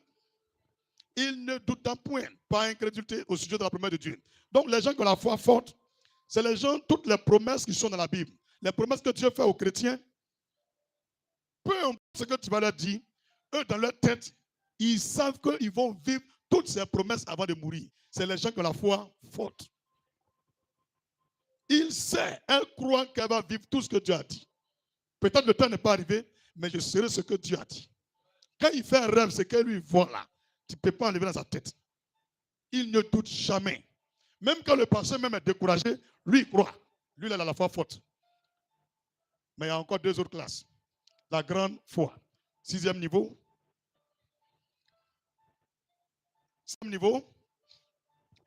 Il ne douta point par incrédulité au sujet de la promesse de Dieu. Donc les gens qui ont la foi forte, c'est les gens, toutes les promesses qui sont dans la Bible. Les promesses que Dieu fait aux chrétiens, peu importe ce que tu vas leur dire, eux dans leur tête, ils savent qu'ils vont vivre toutes ces promesses avant de mourir. C'est les gens qui ont la foi forte. Il sait, elle croit qu'elle va vivre tout ce que Dieu a dit. Peut-être le temps n'est pas arrivé, mais je serai ce que Dieu a dit. Quand il fait un rêve, c'est que lui voit là. Tu ne peux pas enlever dans sa tête. Il ne doute jamais. Même quand le pasteur même est découragé, lui il croit. Lui, il a la foi forte. Mais il y a encore 2 autres classes. La grande foi. 6e niveau. 5e niveau.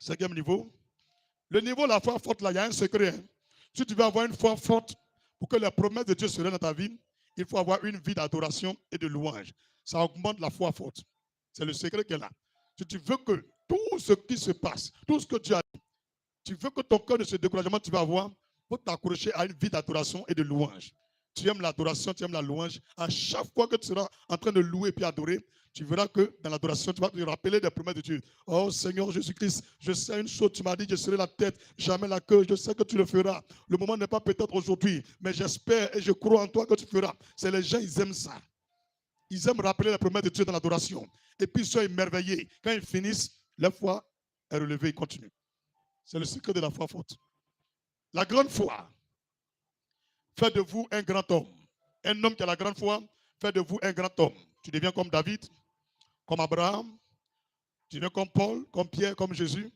5e niveau. Le niveau de la foi forte, là, il y a un secret. Hein. Si tu veux avoir une foi forte, pour que les promesses de Dieu se réalisent dans ta vie, il faut avoir une vie d'adoration et de louange. Ça augmente la foi forte. C'est le secret qu'elle a. Si tu veux que tout ce qui se passe, tout ce que tu as dit, tu veux que ton cœur de ce découragement tu vas avoir pour t'accrocher à une vie d'adoration et de louange. Tu aimes l'adoration, tu aimes la louange. À chaque fois que tu seras en train de louer et adorer, tu verras que dans l'adoration, tu vas te rappeler des promesses de Dieu. Oh Seigneur Jésus-Christ, je sais une chose, tu m'as dit, je serai la tête, jamais la queue, je sais que tu le feras. Le moment n'est pas peut-être aujourd'hui, mais j'espère et je crois en toi que tu feras. C'est les gens, ils aiment ça. Ils aiment rappeler les promesses de Dieu dans l'adoration. Et puis ils sont émerveillés. Quand ils finissent, leur foi est relevée, ils continuent. C'est le secret de la foi forte. La grande foi fait de vous un grand homme. Un homme qui a la grande foi fait de vous un grand homme. Tu deviens comme David, comme Abraham, tu deviens comme Paul, comme Pierre, comme Jésus.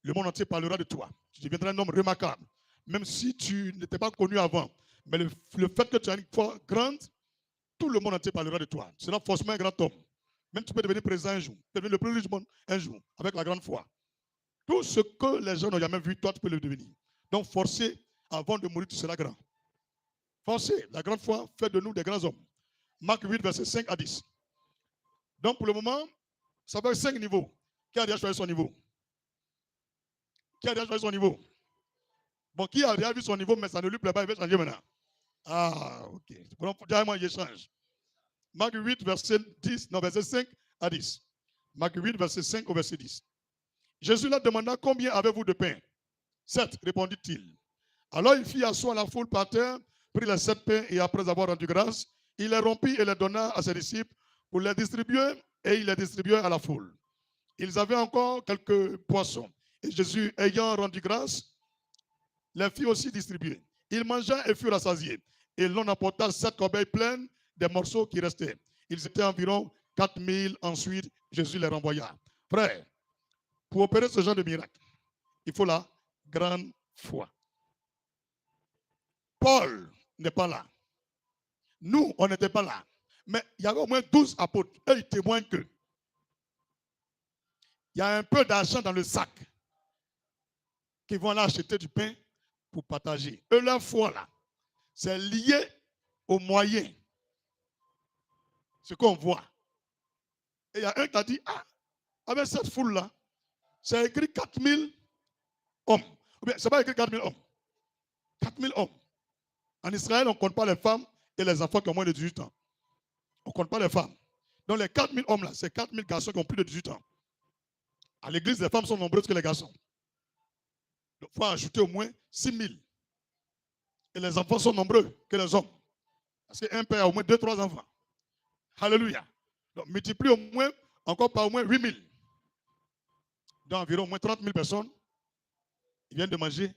Le monde entier parlera de toi. Tu deviendras un homme remarquable. Même si tu n'étais pas connu avant. Mais le fait que tu as une foi grande, tout le monde entier parlera de toi. Tu seras forcément un grand homme. Même tu peux devenir président un jour. Tu peux devenir le plus riche du monde un jour, avec la grande foi. Tout ce que les gens n'ont jamais vu, toi, tu peux le devenir. Donc, forcez, avant de mourir, tu seras grand. Forcez, la grande foi fait de nous des grands hommes. Marc 8, verset 5 à 10. Donc, pour le moment, ça fait 5 niveaux. Qui a déjà choisi son niveau? Qui a déjà choisi son niveau? Bon, qui a déjà vu son niveau, mais ça ne lui plaît pas, il veut changer maintenant. Ah, ok. Bon, moi, il change. Marc 8, verset 10, non, verset 5 à 10. Marc 8, verset 5 au verset 10. Jésus leur demanda, combien avez-vous de pain? 7, répondit-il. Alors il fit asseoir la foule par terre, prit les 7 pains et après avoir rendu grâce, il les rompit et les donna à ses disciples pour les distribuer et il les distribua à la foule. Ils avaient encore quelques poissons et Jésus, ayant rendu grâce, les fit aussi distribuer. Ils mangèrent et furent rassasiés et l'on apporta 7 corbeilles pleines des morceaux qui restaient. Ils étaient environ 4000. Ensuite, Jésus les renvoya. Frère, pour opérer ce genre de miracle, il faut la grande foi. Paul n'est pas là. Nous, on n'était pas là. Mais il y avait au moins 12 apôtres. Eux, ils témoignent que il y a un peu d'argent dans le sac qui vont aller acheter du pain pour partager. Eux, leur foi là, c'est lié aux moyens. Ce qu'on voit. Et il y a un qui a dit, ah, avec cette foule-là, c'est écrit 4000 hommes. Ou bien, c'est pas écrit 4000 hommes. 4000 hommes. En Israël, on ne compte pas les femmes et les enfants qui ont moins de 18 ans. On ne compte pas les femmes. Donc les 4000 hommes là, c'est 4000 garçons qui ont plus de 18 ans. À l'église, les femmes sont nombreuses que les garçons. Il faut ajouter au moins 6000. Et les enfants sont nombreux que les hommes. Parce qu'un père a au moins 2-3 enfants. Alléluia. Donc multiplie au moins, encore par au moins 8000. Donc environ au moins 30 000 personnes. Ils viennent de manger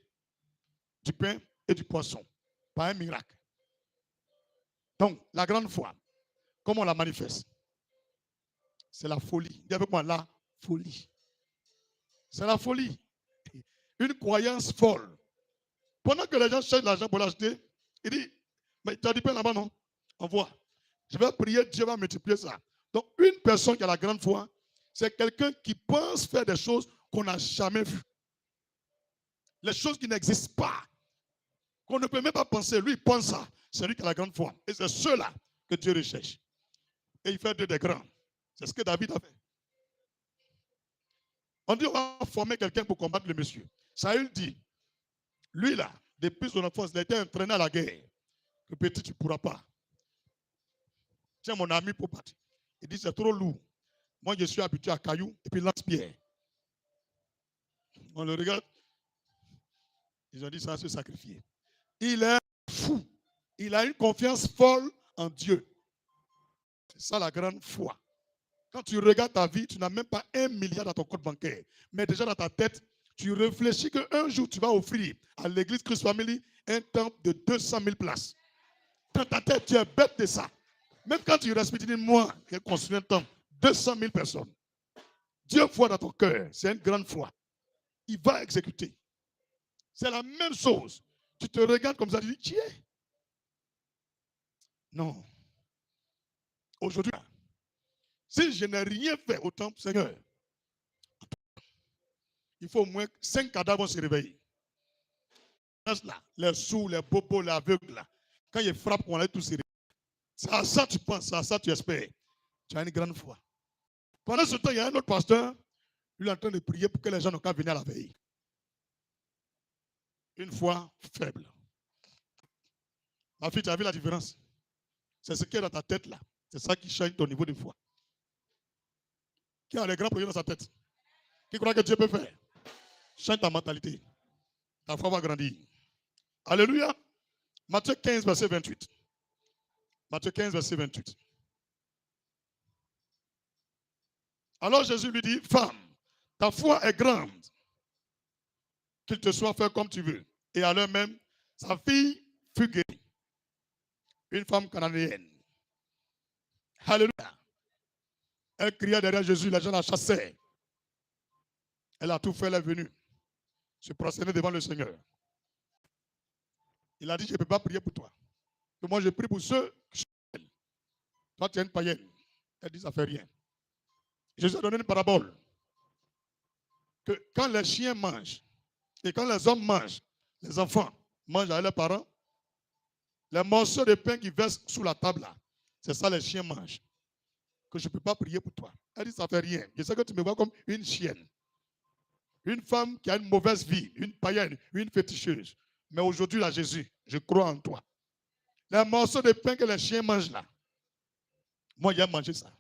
du pain et du poisson. Par un miracle. Donc la grande foi, comment on la manifeste? C'est la folie. Dis avec moi, la folie. C'est la folie. Une croyance folle. Pendant que les gens cherchent l'argent pour l'acheter, il dit, mais tu as du pain là-bas, non? On voit. Je vais prier, Dieu va multiplier ça. Donc, une personne qui a la grande foi, c'est quelqu'un qui pense faire des choses qu'on n'a jamais vues. Les choses qui n'existent pas. Qu'on ne peut même pas penser. Lui, il pense ça. C'est lui qui a la grande foi. Et c'est ceux-là que Dieu recherche. Et il fait des grands. C'est ce que David a fait. On dit on va former quelqu'un pour combattre le monsieur. Saül dit, lui là, depuis son enfance, il a été entraîné à la guerre. Que petit, tu ne pourras pas. Tiens mon ami pour partir. Il dit, c'est trop lourd. Moi, je suis habitué à cailloux et puis lance-pierre. On le regarde. Ils ont dit, ça va se sacrifier. Il est fou. Il a une confiance folle en Dieu. C'est ça la grande foi. Quand tu regardes ta vie, tu n'as même pas 1 milliard dans ton compte bancaire. Mais déjà dans ta tête, tu réfléchis qu'un jour, tu vas offrir à l'église Christ Family un temple de 200 000 places. Dans ta tête, tu es bête de ça. Même quand tu respires, tu dis, moi, j'ai construit un temple, 200 000 personnes. Dieu voit dans ton cœur, c'est une grande foi. Il va exécuter. C'est la même chose. Tu te regardes comme ça, tu dis, qui est? Non. Aujourd'hui, si je n'ai rien fait au temple, Seigneur, il faut au moins 5 cadavres se réveiller. Là, les sourds, les bobos, les aveugles, là, quand ils frappent, on a tous se réveiller. C'est à ça que tu penses, c'est à ça que tu espères. Tu as une grande foi. Pendant ce temps, il y a un autre pasteur, Lui est en train de prier pour que les gens n'ont qu'à venir à la veille. Une foi faible. Ma fille, tu as vu la différence? C'est ce qui est dans ta tête là. C'est ça qui change ton niveau de foi. Qui a les grands projets dans sa tête? Qui croit que Dieu peut faire? Change ta mentalité. Ta foi va grandir. Alléluia. Matthieu 15, verset 28. Matthieu 15, verset 28. Alors Jésus lui dit, femme, ta foi est grande. Qu'il te soit fait comme tu veux. Et à l'heure même, sa fille fut guérie. Une femme cananéenne. Alléluia. Elle criait derrière Jésus, les gens la chassaient. Elle a tout fait, elle est venue se prosterner devant le Seigneur. Il a dit, je ne peux pas prier pour toi. Que moi, je prie pour ceux qui sont fidèles. Toi, tu es une païenne. Elle dit, ça ne fait rien. Jésus a donné une parabole. Que quand les chiens mangent, et quand les hommes mangent, les enfants mangent avec leurs parents, les morceaux de pain qui versent sous la table, là, c'est ça les chiens mangent. Que je ne peux pas prier pour toi. Elle dit, ça ne fait rien. Je sais que tu me vois comme une chienne. Une femme qui a une mauvaise vie, une païenne, une féticheuse. Mais aujourd'hui, là, Jésus, je crois en toi. Les morceaux de pain que les chiens mangent là, moi, j'ai mangé ça.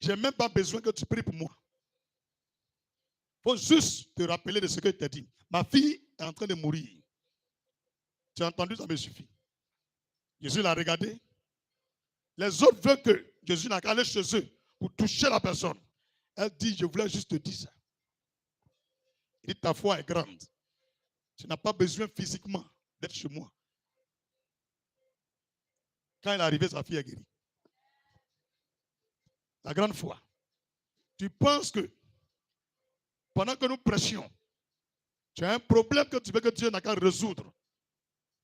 Je n'ai même pas besoin que tu pries pour moi. Il faut juste te rappeler de ce que je t'ai dit. Ma fille est en train de mourir. Tu as entendu, ça me suffit. Jésus l'a regardé. Les autres veulent que Jésus n'a qu'à aller chez eux pour toucher la personne. Elle dit, je voulais juste te dire ça. Il dit, ta foi est grande. Tu n'as pas besoin physiquement d'être chez moi. Quand il est arrivé, sa fille est guérie. La grande foi. Tu penses que pendant que nous prêchions, tu as un problème que tu veux que Dieu n'a qu'à résoudre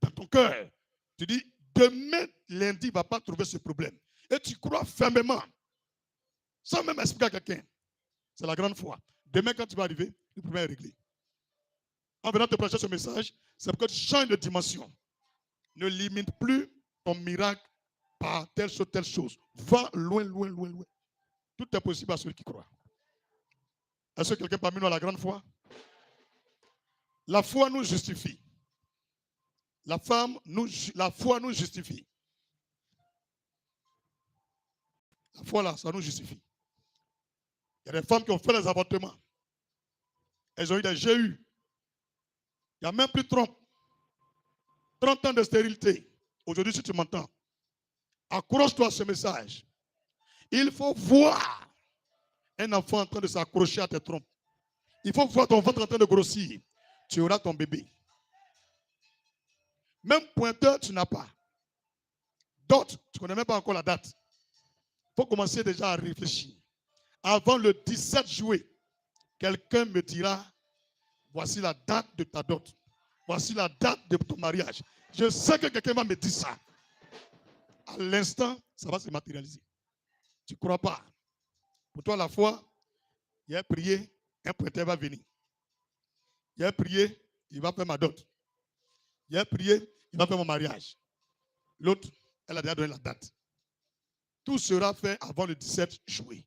dans ton cœur. Tu dis, demain, lundi, il ne va pas trouver ce problème. Et tu crois fermement, sans même expliquer à quelqu'un. C'est la grande foi. Demain, quand tu vas arriver, le problème est réglé. En venant te prêcher ce message, c'est pour que tu changes de dimension. Ne limite plus ton miracle par telle chose. Va loin, loin, loin, loin. Tout est possible à celui qui croit. Est-ce que quelqu'un parmi nous a la grande foi? La foi nous justifie. La foi nous justifie. La foi là, ça nous justifie. Il y a des femmes qui ont fait les avortements. Elles ont eu des GU. Il n'y a même plus 30 ans de stérilité. Aujourd'hui, si tu m'entends, accroche-toi à ce message. Il faut voir un enfant en train de s'accrocher à tes trompes. Il faut voir ton ventre en train de grossir. Tu auras ton bébé. Même pointeur, tu n'as pas. Date, tu ne connais même pas encore la date. Il faut commencer déjà à réfléchir. Avant le 17 juillet, quelqu'un me dira, voici la date de ta dot. Voici la date de ton mariage. Je sais que quelqu'un va me dire ça. À l'instant, ça va se matérialiser. Tu ne crois pas. Pour toi, la foi, il a prié, un prêtre va venir. Il a prié, il va faire ma dot. Il a prié, il va faire mon mariage. L'autre, elle a déjà donné la date. Tout sera fait avant le 17 juillet.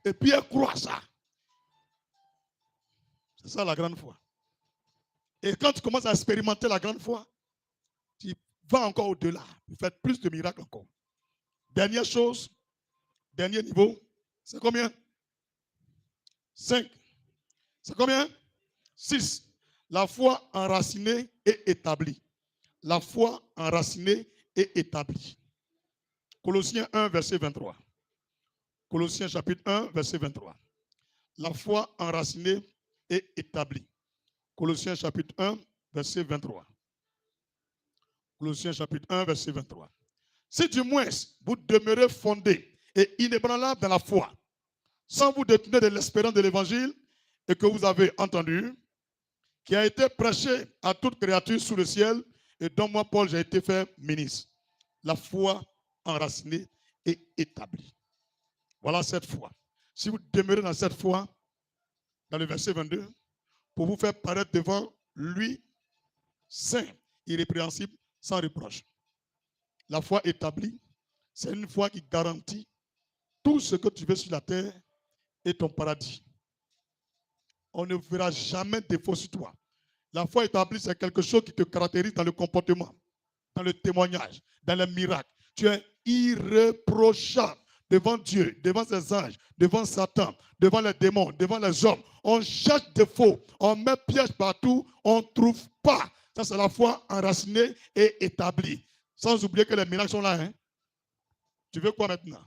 Et puis elle croit ça. C'est ça la grande foi. Et quand tu commences à expérimenter la grande foi, tu vas encore au-delà. Tu fais plus de miracles encore. Dernière chose, dernier niveau, c'est combien? 5. C'est combien? 6. La foi enracinée et établie. La foi enracinée et établie. Colossiens 1, verset 23. Colossiens chapitre 1, verset 23. La foi enracinée et établie. Colossiens chapitre 1, verset 23. Colossiens chapitre 1, verset 23. Si du moins vous demeurez fondés et inébranlables dans la foi, sans vous détourner de l'espérance de l'évangile et que vous avez entendu, qui a été prêché à toute créature sous le ciel et dont moi, Paul, j'ai été fait ministre. La foi enracinée et établie. Voilà cette foi. Si vous demeurez dans cette foi, dans le verset 22, pour vous faire paraître devant lui, saint, irrépréhensible, sans reproche. La foi établie, c'est une foi qui garantit tout ce que tu veux sur la terre et ton paradis. On ne verra jamais défaut sur toi. La foi établie, c'est quelque chose qui te caractérise dans le comportement, dans le témoignage, dans les miracles. Tu es irréprochable devant Dieu, devant ses anges, devant Satan, devant les démons, devant les hommes. On cherche défaut, on met piège partout, on ne trouve pas. Ça, c'est la foi enracinée et établie. Sans oublier que les miracles sont là. Hein? Tu veux quoi maintenant?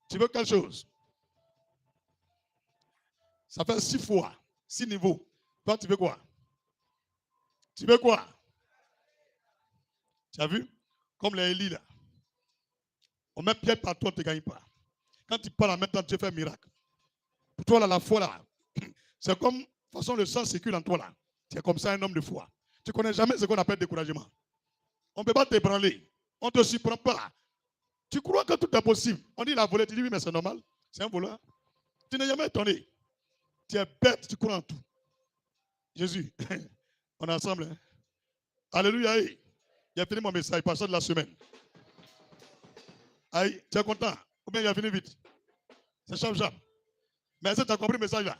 Tu veux quelque chose? Ça fait 6 fois, 6 niveaux. Toi, tu veux quoi? Tu veux quoi? Tu as vu? Comme les Élie là. On met pied partout, on ne te gagne pas. Quand tu parles en même temps, tu fais un miracle. Pour toi, là, la foi, là, c'est comme, de toute façon, le sang circule en toi, là. Tu es comme ça, un homme de foi. Tu ne connais jamais ce qu'on appelle découragement. On ne peut pas t'ébranler. On ne te surprend pas. Tu crois que tout est possible. On dit, il a volé. Tu dis, oui, mais c'est normal. C'est un voleur. Tu n'es jamais étonné. Tu es bête, tu crois en tout. Jésus, on est ensemble. Hein? Alléluia. J'ai fini mon message, par ça de la semaine. Aïe, tu es content? Ou bien il a fini vite? C'est chap-chap. Mais est-ce que tu as compris le message là?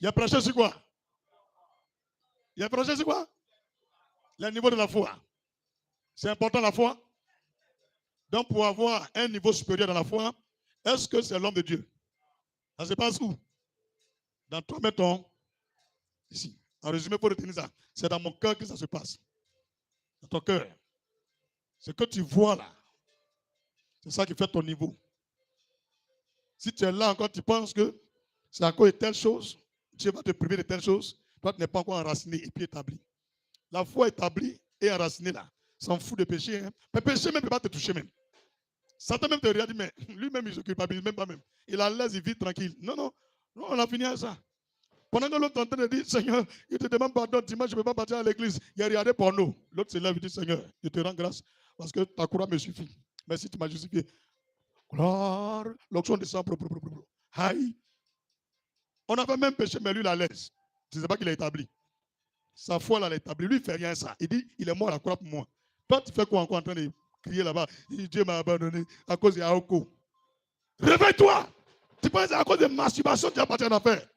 Il a prêché sur quoi? Il a prêché sur quoi? Le niveau de la foi. C'est important la foi. Donc pour avoir un niveau supérieur dans la foi, est-ce que c'est l'homme de Dieu? Ça se passe où? Dans toi, mettons, ici. En résumé, pour retenir ça, c'est dans mon cœur que ça se passe. Dans ton cœur. Ce que tu vois là, c'est ça qui fait ton niveau. Si tu es là encore, tu penses que c'est à cause de telle chose, Dieu va te priver de telle chose, toi tu n'es pas encore enraciné et puis établi. La foi établie et enracinée là, s'en fout de péché. Hein. Le péché même ne peut pas te toucher même. Satan même te regarde, mais lui-même il ne se culpabilise même pas même. Il a l'aise, il vit tranquille. Non, non, non, on a fini à ça. Pendant que l'autre est en train de dire, Seigneur, il te demande pardon, dimanche, je ne peux pas partir à l'église. Il a regardé pour nous. L'autre se lève et dit, Seigneur, je te rends grâce parce que ta croix me suffit. Merci, tu m'as justifié. Gloire, l'onction descend. Aïe. On avait même péché, mais lui, il a l'aise. Tu ne sais pas qu'il a établi. Sa foi, là, l'a établi. Lui, il ne fait rien ça. Il dit, il est mort à la croix pour moi. Toi, tu fais quoi encore en train de crier là-bas? Dieu m'a abandonné à cause de Aoko. Réveille-toi. Tu penses à cause de masturbation, tu as parti en affaire.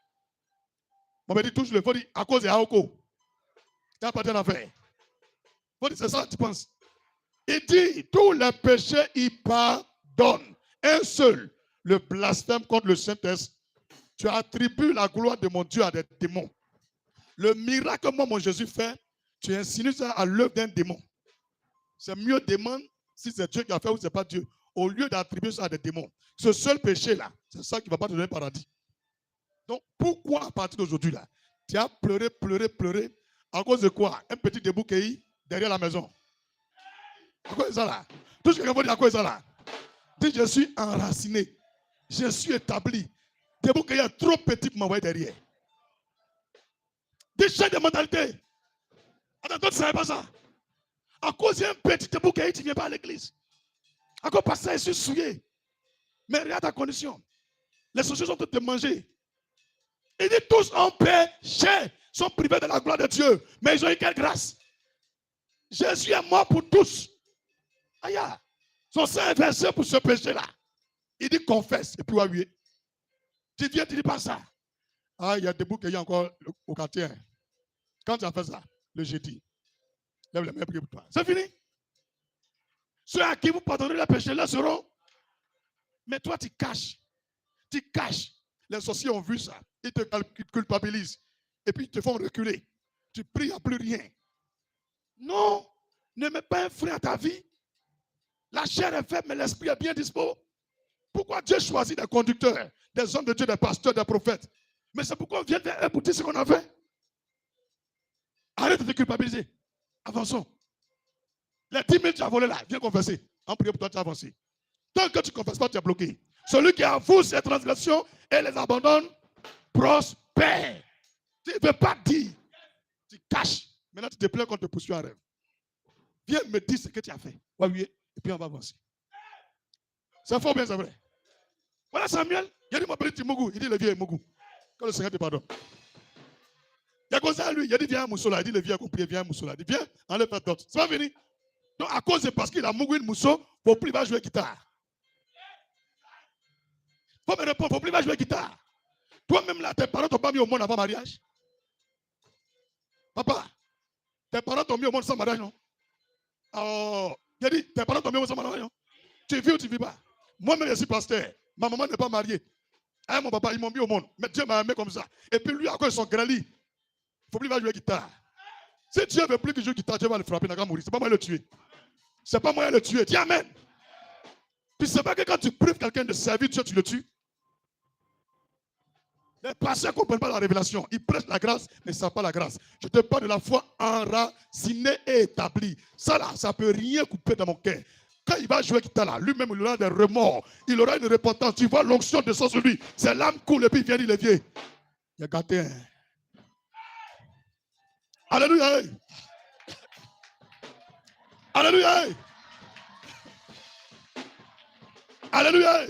On me dit toujours le faux, dit à cause de Aoko. Tu as parti en affaire. C'est ça, tu penses. Il dit, tous les péchés, il pardonne. Un seul, le blasphème contre le Saint-Esprit. Tu attribues la gloire de mon Dieu à des démons. Le miracle que moi, mon Jésus fait, tu insinues ça à l'œuvre d'un démon. C'est mieux demander si c'est Dieu qui a fait ou ce n'est pas Dieu, au lieu d'attribuer ça à des démons. Ce seul péché-là, c'est ça qui ne va pas te donner le paradis. Donc, pourquoi à partir d'aujourd'hui, là, tu as pleuré, à cause de quoi? Un petit débouquet derrière la maison. À cause de ça, là. Tout ce que quelqu'un va dire à cause de ça, là. Dis, je suis enraciné. Je suis établi. Débouquet est trop petit pour m'envoyer derrière. Des changes de mentalité. Attends, toi, tu ne savais pas ça. À cause d'un petit débouquet, tu ne viens pas à l'église. À cause de ça, je suis souillé. Mais regarde ta condition. Les sociétés sont toutes de manger. Il dit tous ont péché, sont privés de la gloire de Dieu. Mais ils ont eu quelle grâce? Jésus est mort pour tous. Aïe, son sang est versé pour ce péché-là. Il dit confesse. Et puis, oui. Tu viens, tu dis pas ça. Ah, il y a des bouts qu'il y a encore au quartier. Quand tu as fait ça, le jeudi, lève les mains pour toi. C'est fini. Ceux à qui vous pardonnez les péchés là seront. Mais toi, tu caches. Tu caches. Les sorciers ont vu ça. Ils te culpabilisent. Et puis, ils te font reculer. Tu pries, il n'y a plus rien. Non. Ne mets pas un frein à ta vie. La chair est faible, mais l'esprit est bien dispo. Pourquoi Dieu choisit des conducteurs, des hommes de Dieu, des pasteurs, des prophètes? Mais c'est pourquoi on vient faire aboutir ce qu'on a fait. Arrête de te culpabiliser. Avançons. Les 10 000 tu as volé là, viens confesser. En priant pour toi, tu as avancé. Tant que tu ne confesses pas, tu es bloqué. Celui qui avoue ses transgressions et les abandonne, prospère. Tu ne veux pas dire. Tu caches. Maintenant, tu te plains qu'on te poursuit en rêve. Viens me dire ce que tu as fait. Oui, et puis on va avancer. C'est faux, bien, c'est vrai. Voilà Samuel. Il a dit, mon petit Mougou. Il dit, le vieux est Mougou. Quand le Seigneur te pardonne. Il a causé à lui. Il a dit, viens à Moussola. Il dit, le vieux a compris, viens à Moussola. Il dit, viens, enlève ta dot. C'est pas fini. Donc, à cause de parce qu'il a Mougou une Mousso, pour plus il va jouer guitare. Faut me répondre, faut plus va jouer guitare. Toi-même là, tes parents t'ont pas mis au monde avant mariage. Papa, tes parents t'ont mis au monde sans mariage, non? Oh, j'ai dit, tes parents t'ont mis au monde sans mariage, non? Tu vis ou tu vis pas? Moi-même, je suis pasteur. Ma maman n'est pas mariée. Hein, mon papa, ils m'ont mis au monde. Mais Dieu m'a aimé comme ça. Et puis lui, à cause de son grali, il faut plus va jouer guitare. Si Dieu veut plus qu'il joue guitare, Dieu va le frapper, il n'a qu'à mourir. C'est pas moi le tuer. C'est pas moi le tuer. Dis amen. Puis c'est pas que quand tu prives quelqu'un de servir Dieu, tu le tues. Les pasteurs ne comprennent pas la révélation. Ils prêchent la grâce, mais ils ne savent pas la grâce. Je te parle de la foi enracinée et établie. Ça là, ça ne peut rien couper dans mon cœur. Quand il va jouer guitare là, lui-même il aura des remords. Il aura une repentance. Tu vois l'onction de sang sur lui. Ses larmes coulent et puis il vient, il est vieux. Il a gâté un. Alléluia. Alléluia. Alléluia.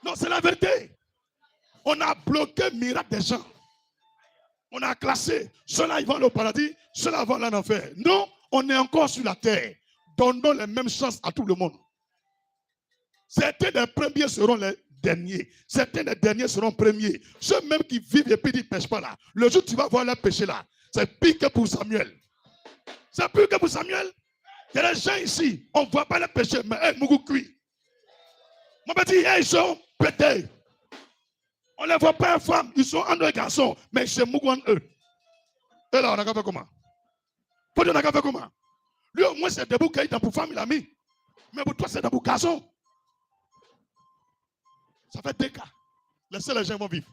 Non, c'est la vérité. On a bloqué le miracle des gens. On a classé. Ceux-là, ils vont aller au paradis. Ceux-là vont aller en enfer. Non, on est encore sur la terre. Donnons les mêmes chances à tout le monde. Certains des premiers seront les derniers. Certains des derniers seront premiers. Ceux même qui vivent et puis ils ne pêchent pas là. Le jour où tu vas voir leur péché là, c'est pire que pour Samuel. C'est pire que pour Samuel. Il y a des gens ici, on ne voit pas le péché, mais hey, Mougou cuit. Mon petit, hey, ils sont pétés. On ne les voit pas en femme, ils sont en deux garçons, mais c'est Mougou en eux. Et là, on a qu'à faire comment? Pour Dieu, on a qu'à faire comment? Lui, au moins, c'est debout qu'il est pour femme, il a mis. Mais pour toi, c'est debout garçon. Ça fait 2 cas. Laissez les gens vont vivre.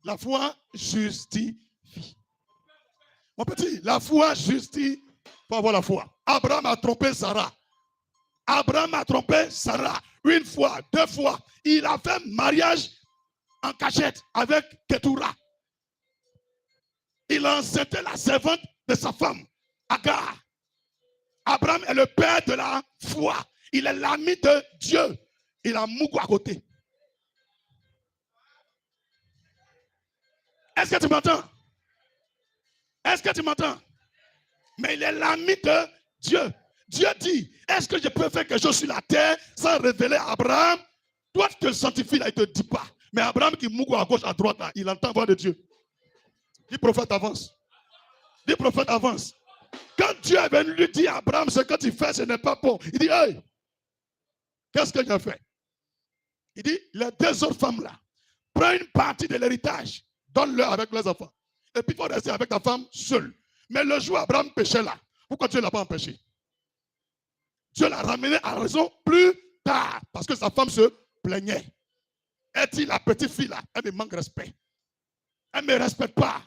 La foi justifie. Mon petit, la foi justifie. Faut avoir la foi. Abraham a trompé Sarah. Abraham a trompé Sarah. 1 fois, 2 fois. Il a fait mariage en cachette avec Ketura. Il a enceinté la servante de sa femme, Agar. Abraham est le père de la foi. Il est l'ami de Dieu. Il a Mougou à côté. Est-ce que tu m'entends? Est-ce que tu m'entends? Mais il est l'ami de Dieu. Dieu dit, est-ce que je peux faire quelque chose sur la terre sans révéler à Abraham? Toi, tu te sanctifies là, il ne te dit pas. Mais Abraham qui mougou à gauche, à droite, là, il entend voix de Dieu. Dis prophète, avance. Dis prophète, avance. Quand Dieu est venu lui dire à Abraham, ce que tu fais, ce n'est pas bon. Il dit, hey, qu'est-ce que j'ai fait? Il dit, les 2 autres femmes là, prends une partie de l'héritage, donne-leur avec les enfants. Et puis il faut rester avec ta femme seule. Mais le jour où Abraham péchait là, pourquoi Dieu ne l'a pas empêché? Dieu l'a ramené à raison plus tard, parce que sa femme se plaignait. Elle dit, la petite fille là, elle me manque de respect. Elle ne me respecte pas.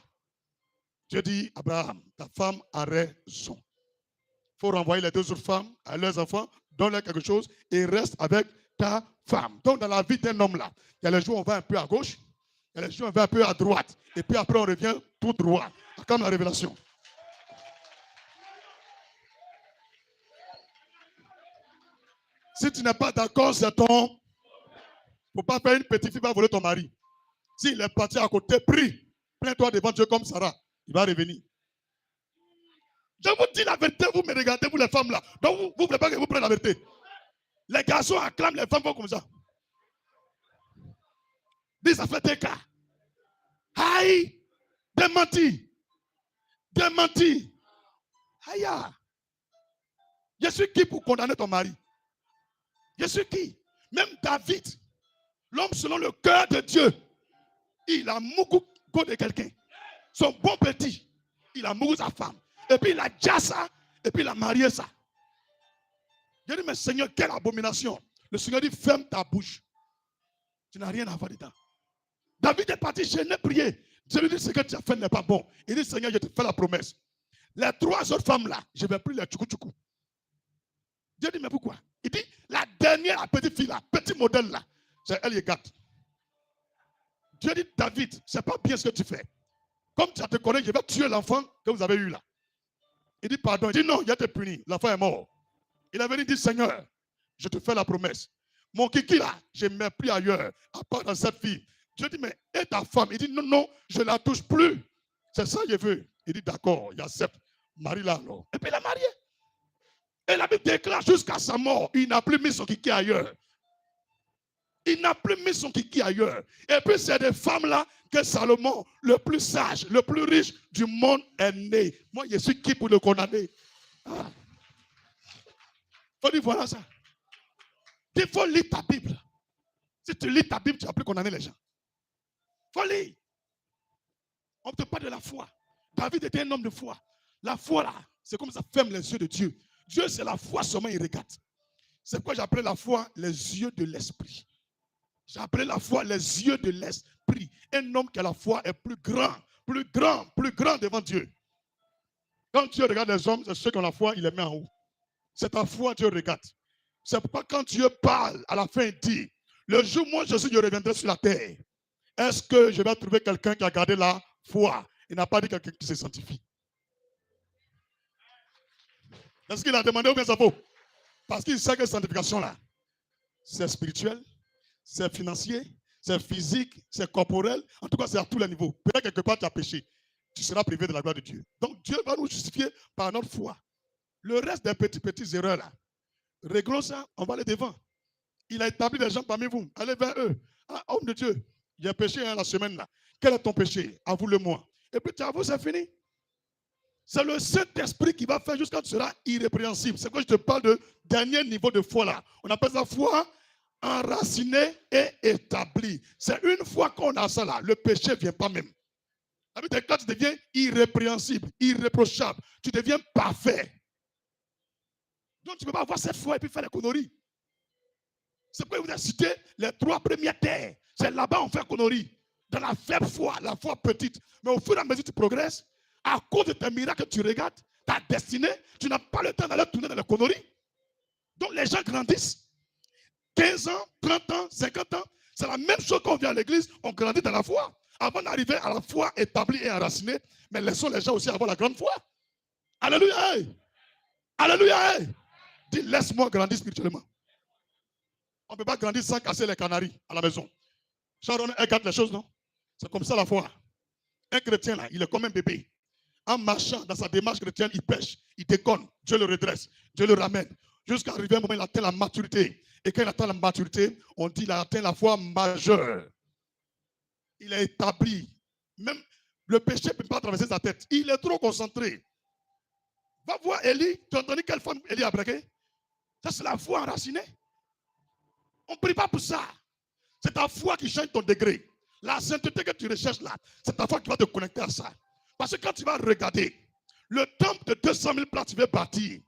Dieu dit, Abraham, ta femme a raison. Il faut renvoyer les 2 autres femmes à leurs enfants, donne-leur quelque chose et reste avec ta femme. Donc dans la vie d'un homme là, il y a les jours où on va un peu à gauche, il y a les jours où on va un peu à droite, et puis après on revient tout droit, comme la révélation. Si tu n'es pas d'accord, c'est ton. Il ne faut pas faire une petite fille va voler ton mari. S'il est parti à côté, prie. Plains-toi devant Dieu comme Sarah. Il va revenir. Je vous dis la vérité, vous me regardez, vous les femmes là. Donc vous ne voulez pas que vous preniez la vérité. Les garçons acclament, les femmes font comme ça. Dis, ça fait 2 cas. Aïe, démenti. Démenti. Aïe. Je suis qui pour condamner ton mari? Je suis qui? Même David, l'homme selon le cœur de Dieu, il a mougou de quelqu'un. Son bon petit, il a mougou sa femme. Et puis il a déjà ça, et puis il a marié ça. Je dis, mais Seigneur, quelle abomination. Le Seigneur dit, ferme ta bouche. Tu n'as rien à voir dedans. David est parti, je n'ai prié. Je lui dis, ce que tu as fait n'est pas bon. Il dit, Seigneur, je te fais la promesse. Les 3 autres femmes là, je ne vais plus les tchoukou-tchoukou. Dieu dit, mais pourquoi? Il dit, la dernière, la petite fille là, petit modèle là, c'est elle est gâte. Dieu dit, David, ce n'est pas bien ce que tu fais. Comme tu te connais, je vais tuer l'enfant que vous avez eu là. Il dit, pardon. Il dit, non, il a été puni. L'enfant est mort. Il avait dit, Seigneur, je te fais la promesse. Mon kiki là, je ne mets plus ailleurs, à part dans cette fille. Dieu dit, mais et ta femme? Il dit, non, non, je ne la touche plus. C'est ça que je veux. Il dit, d'accord, il accepte. Marie-la alors. Et puis il a marié. Et la Bible déclare jusqu'à sa mort, il n'a plus mis son kiki ailleurs. Il n'a plus mis son kiki ailleurs. Et puis c'est des femmes-là que Salomon, le plus sage, le plus riche du monde, est né. Moi, je suis qui pour le condamner? Ah. Faut dire voilà ça. Il faut lire ta Bible. Si tu lis ta Bible, tu ne vas plus condamner les gens. Il faut lire. On ne te parle de la foi. David était un homme de foi. La foi, là, c'est comme ça ferme les yeux de Dieu. Dieu, c'est la foi seulement, il regarde. C'est pourquoi j'appelle la foi les yeux de l'esprit. J'ai appelé la foi les yeux de l'esprit. Un homme qui a la foi est plus grand devant Dieu. Quand Dieu regarde les hommes, c'est ceux qui ont la foi, il les met en haut. C'est ta foi, Dieu regarde. C'est pourquoi quand Dieu parle, à la fin, il dit, le jour où moi, Jésus, je reviendrai sur la terre, est-ce que je vais trouver quelqu'un qui a gardé la foi? Il n'a pas dit quelqu'un qui se sanctifie. Est-ce qu'il a demandé ou bien ça vaut? Parce qu'il sait que cette sanctification-là, c'est spirituel, c'est financier, c'est physique, c'est corporel. En tout cas, c'est à tous les niveaux. Peut-être quelque part tu as péché, tu seras privé de la gloire de Dieu. Donc Dieu va nous justifier par notre foi. Le reste des petites erreurs là, réglons ça, on va aller devant. Il a établi des gens parmi vous. Allez vers eux. Ah, homme de Dieu, j'ai péché la semaine là. Quel est ton péché? Avoue-le-moi. Et puis tu avoues, c'est fini. C'est le Saint-Esprit qui va faire jusqu'à ce que tu seras irrépréhensible. C'est pourquoi je te parle de dernier niveau de foi là. On appelle ça foi enracinée et établie. C'est une fois qu'on a ça là, le péché ne vient pas même. Quand tu deviens irrépréhensible, irréprochable, tu deviens parfait. Donc tu ne peux pas avoir cette foi et puis faire les conneries. C'est pourquoi vous avez cité les 3 premières terres. C'est là-bas on fait conneries. Dans la faible foi, la foi petite. Mais au fur et à mesure que tu progresses, à cause de tes miracles que tu regardes, ta destinée, tu n'as pas le temps d'aller tourner dans les conneries. Donc les gens grandissent. 15 ans, 30 ans, 50 ans, c'est la même chose qu'on vient à l'église, on grandit dans la foi. Avant d'arriver à la foi établie et enracinée, mais laissons les gens aussi avoir la grande foi. Alléluia! Hey. Alléluia! Hey. Dis, laisse-moi grandir spirituellement. On ne peut pas grandir sans casser les canaris à la maison. Sharon regarde les choses, non? C'est comme ça la foi. Un chrétien, là, il est comme un bébé. En marchant dans sa démarche chrétienne, il pêche, il déconne, Dieu le redresse, Dieu le ramène. Jusqu'à arriver à un moment, il atteint la maturité. Et quand il atteint la maturité, on dit qu'il a atteint la foi majeure. Il est établi. Même le péché ne peut pas traverser sa tête. Il est trop concentré. Va voir Élie. Tu as entendu quelle femme Élie a braqué? Ça, c'est la foi enracinée. On ne prie pas pour ça. C'est ta foi qui change ton degré. La sainteté que tu recherches là, c'est ta foi qui va te connecter à ça. Parce que quand tu vas regarder, le temple de 200 000 places, tu veux bâtir.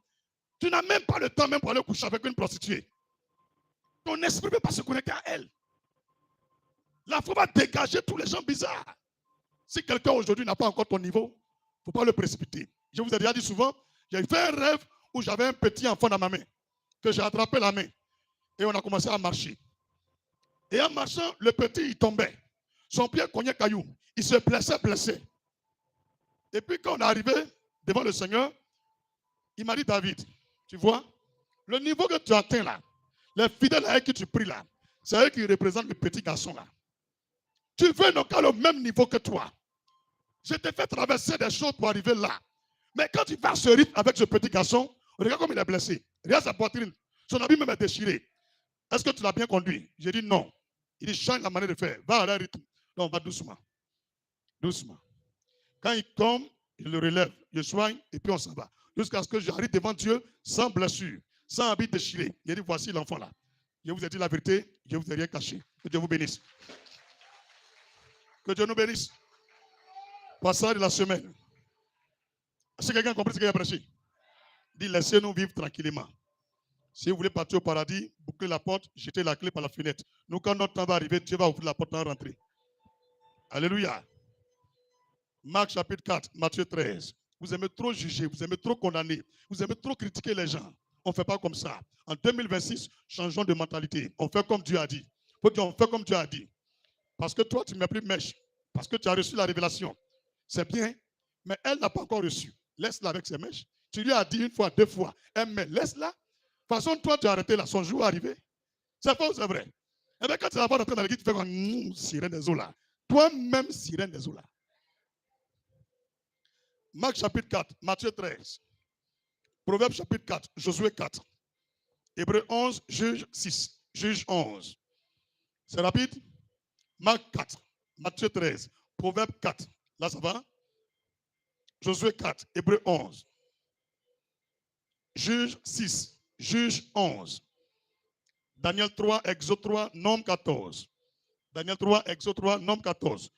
Tu n'as même pas le temps même pour aller coucher avec une prostituée. Ton esprit ne peut pas se connecter à elle. La foi va dégager tous les gens bizarres. Si quelqu'un aujourd'hui n'a pas encore ton niveau, il ne faut pas le précipiter. Je vous ai déjà dit souvent, j'ai fait un rêve où j'avais un petit enfant dans ma main, que j'ai attrapé la main. Et on a commencé à marcher. Et en marchant, le petit, il tombait. Son pied cognait caillou. Il se blessait. Et puis quand on est arrivé devant le Seigneur, il m'a dit, David, tu vois, le niveau que tu atteins là, les fidèles avec qui tu pries là, c'est eux qui représentent le petit garçon là. Tu veux donc à le même niveau que toi. Je t'ai fait traverser des choses pour arriver là. Mais quand tu vas à ce rythme avec ce petit garçon, regarde comme il est blessé. Regarde sa poitrine. Son habit même est déchiré. Est-ce que tu l'as bien conduit? J'ai dit non. Il dit change la manière de faire. Va à un rythme. Non, va doucement. Doucement. Quand il tombe, il le relève. Je soigne et puis on s'en va. Jusqu'à ce que j'arrive devant Dieu sans blessure, sans habit déchiré. Il dit voici l'enfant là. Je vous ai dit la vérité, je ne vous ai rien caché. Que Dieu vous bénisse. Que Dieu nous bénisse. Passage de la semaine. Est-ce que quelqu'un a compris ce qu'il a prêché? Dit laissez-nous vivre tranquillement. Si vous voulez partir au paradis, bouclez la porte, jetez la clé par la fenêtre. Nous, quand notre temps va arriver, Dieu va ouvrir la porte et rentrer. Alléluia. Marc chapitre 4, Matthieu 13. Vous aimez trop juger, vous aimez trop condamner, vous aimez trop critiquer les gens. On ne fait pas comme ça. En 2026, changeons de mentalité. On fait comme Dieu a dit. Il faut qu'on fait comme Dieu a dit. Parce que toi, tu ne mets plus mèche. Parce que tu as reçu la révélation. C'est bien, mais elle n'a pas encore reçu. Laisse-la avec ses mèches. Tu lui as dit une fois, 2 fois. Mais laisse-la. De toute façon, toi, tu as arrêté là. Son jour est arrivé. C'est faux, c'est vrai. Et bien, quand tu vas rentrer dans l'église, tu fais comme sirène des eaux là. Toi-même, sirène des eaux là. Marc chapitre 4, Matthieu 13. Proverbe chapitre 4, Josué 4. Hébreu 11, Juge 6. Juge 11. C'est rapide. Marc 4, Matthieu 13, Proverbe 4. Là, ça va? Josué 4, Hébreu 11. Juge 6, Juge 11. Daniel 3, Exode 3, Nombre 14. Daniel 3, Exode 3, Nombre 14.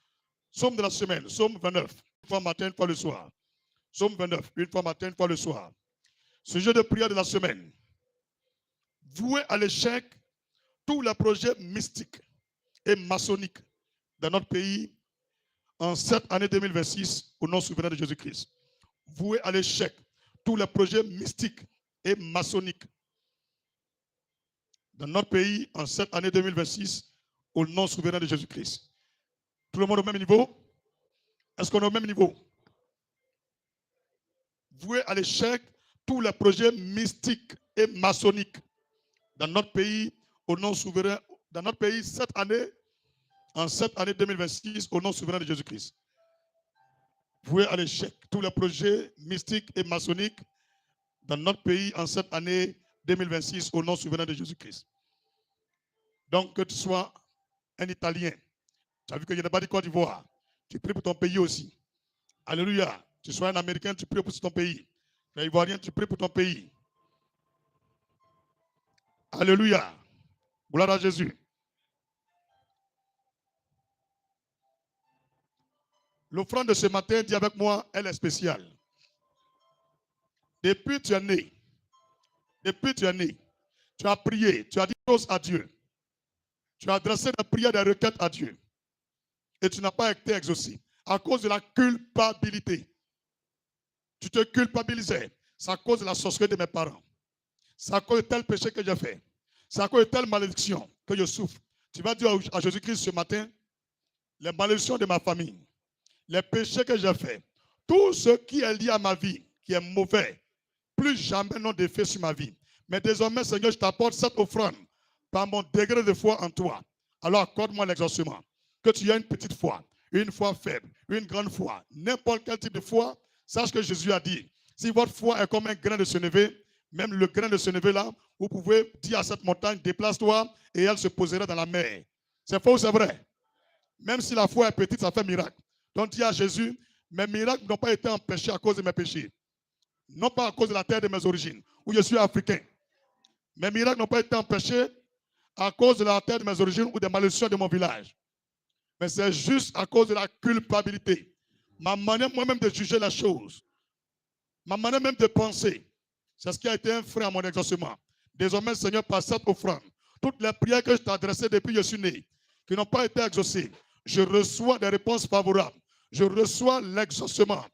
Somme de la semaine, Somme 29. Une fois matin, une fois le soir. Somme 29, une fois matin, une fois le soir. Sujet de prière de la semaine. Voué à l'échec tous les projets mystiques et maçonniques dans notre pays en cette année 2026 au nom souverain de Jésus-Christ. Voué à l'échec tous les projets mystiques et maçonniques dans notre pays en cette année 2026 au nom souverain de Jésus-Christ. Tout le monde au même niveau? Est-ce qu'on est au même niveau? Voué à l'échec tous les projets mystiques et maçonniques dans notre pays au nom souverain, dans notre pays cette année, en cette année 2026 au nom souverain de Jésus-Christ. Voué à l'échec tous les projets mystiques et maçonniques dans notre pays en cette année 2026 au nom souverain de Jésus-Christ. Donc que tu sois un Italien, tu as vu que je n'ai pas dit Côte d'Ivoire, tu pries pour ton pays aussi. Alléluia. Tu sois un Américain, tu pries pour ton pays. Tu es Ivoirien, tu pries pour ton pays. Alléluia. Gloire à Jésus. L'offrande de ce matin, dis avec moi, elle est spéciale. Depuis tu es né, tu as prié, tu as dit choses à Dieu. Tu as adressé des prières, des requêtes à Dieu. Et tu n'as pas été exaucé à cause de la culpabilité. Tu te culpabilisais. C'est à cause de la sorcellerie de mes parents. C'est à cause de tel péché que j'ai fait. C'est à cause de telle malédiction que je souffre. Tu vas dire à Jésus-Christ ce matin, les malédictions de ma famille, les péchés que j'ai faits, tout ce qui est lié à ma vie, qui est mauvais, plus jamais n'ont d'effet sur ma vie. Mais désormais, Seigneur, je t'apporte cette offrande par mon degré de foi en toi. Alors accorde-moi l'exaucement. Que tu aies une petite foi, une foi faible, une grande foi, n'importe quel type de foi, sache que Jésus a dit, si votre foi est comme un grain de sénévé, même le grain de sénévé là, vous pouvez dire à cette montagne, déplace-toi, et elle se posera dans la mer. C'est faux ou c'est vrai? Même si la foi est petite, ça fait miracle. Donc dis à Jésus, mes miracles n'ont pas été empêchés à cause de mes péchés. Non pas à cause de la terre de mes origines, où je suis africain. Mes miracles n'ont pas été empêchés à cause de la terre de mes origines ou des malédictions de mon village. Mais c'est juste à cause de la culpabilité. Ma manière moi-même de juger la chose. Ma manière même de penser. C'est ce qui a été un frein à mon exaucement. Désormais, Seigneur, par cette offrande, toutes les prières que je t'ai adressées depuis que je suis né, qui n'ont pas été exaucées, je reçois des réponses favorables. Je reçois l'exaucement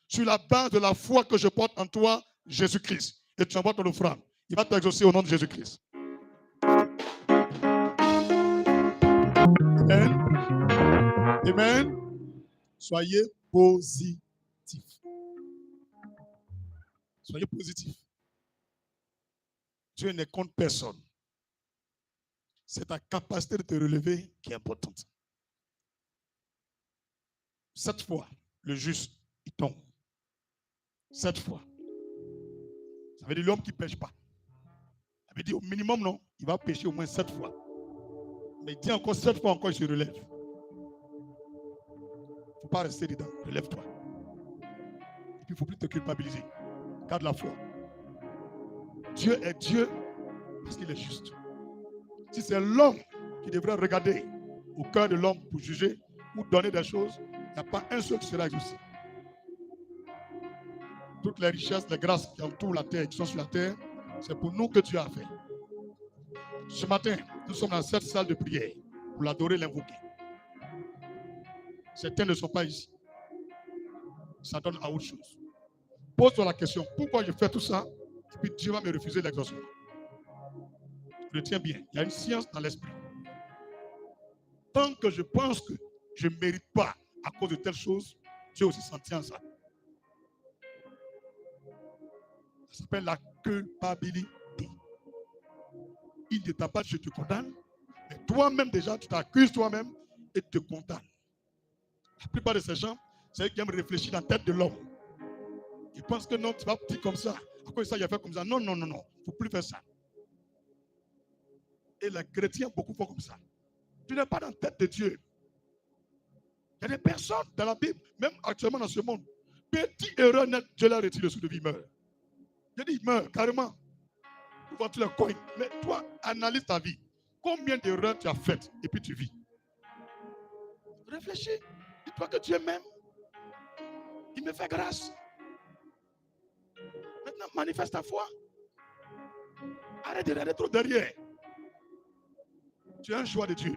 sur la base de la foi que je porte en toi, Jésus-Christ. Et tu envoies ton offrande. Il va t'exaucer au nom de Jésus-Christ. Amen. Amen. Soyez positifs. Soyez positifs. Dieu n'est contre personne. C'est ta capacité de te relever qui est importante. Cette fois, le juste, il tombe. Cette fois. Ça veut dire l'homme qui ne pêche pas. Ça veut dire au minimum, non, il va pêcher au moins 7 fois. Mais il dit encore 7 fois encore, il se relève. Il ne faut pas rester dedans. Relève-toi. Et puis, il ne faut plus te culpabiliser. Garde la foi. Dieu est Dieu parce qu'il est juste. Si c'est l'homme qui devrait regarder au cœur de l'homme pour juger ou donner des choses, il n'y a pas un seul qui sera exaucé. Toutes les richesses, les grâces qui entourent la terre, qui sont sur la terre, c'est pour nous que Dieu a fait. Ce matin, nous sommes dans cette salle de prière pour l'adorer, l'invoquer. Certains ne sont pas ici. Ça donne à autre chose. Pose-toi la question, pourquoi je fais tout ça et puis Dieu va me refuser l'exaucement? Retiens bien, il y a une science dans l'esprit. Tant que je pense que je ne mérite pas à cause de telle chose, Dieu aussi s'en tient à ça. Ça s'appelle la culpabilité. Il ne t'a pas dit je te condamne, mais toi-même déjà, tu t'accuses toi-même et tu te condamnes. La plupart de ces gens, c'est eux qui aiment réfléchir dans la tête de l'homme. Ils pensent que non, tu vas dire comme ça. À cause de ça, il a fait comme ça. Non, non, non, non. Il ne faut plus faire ça. Et les chrétiens, beaucoup font comme ça. Tu n'es pas dans la tête de Dieu. Il y a des personnes dans la Bible, même actuellement dans ce monde, petite erreur nette, Dieu l'a retiré sous de vie, meurt. Je dis, il meurt carrément. Souvent tu le cognes. Mais toi, analyse ta vie. Combien d'erreurs tu as faites et puis tu vis? Réfléchis. Dis-toi que Dieu m'aime. Il me fait grâce. Maintenant, manifeste ta foi. Arrête de regarder trop derrière. Tu as un choix de Dieu.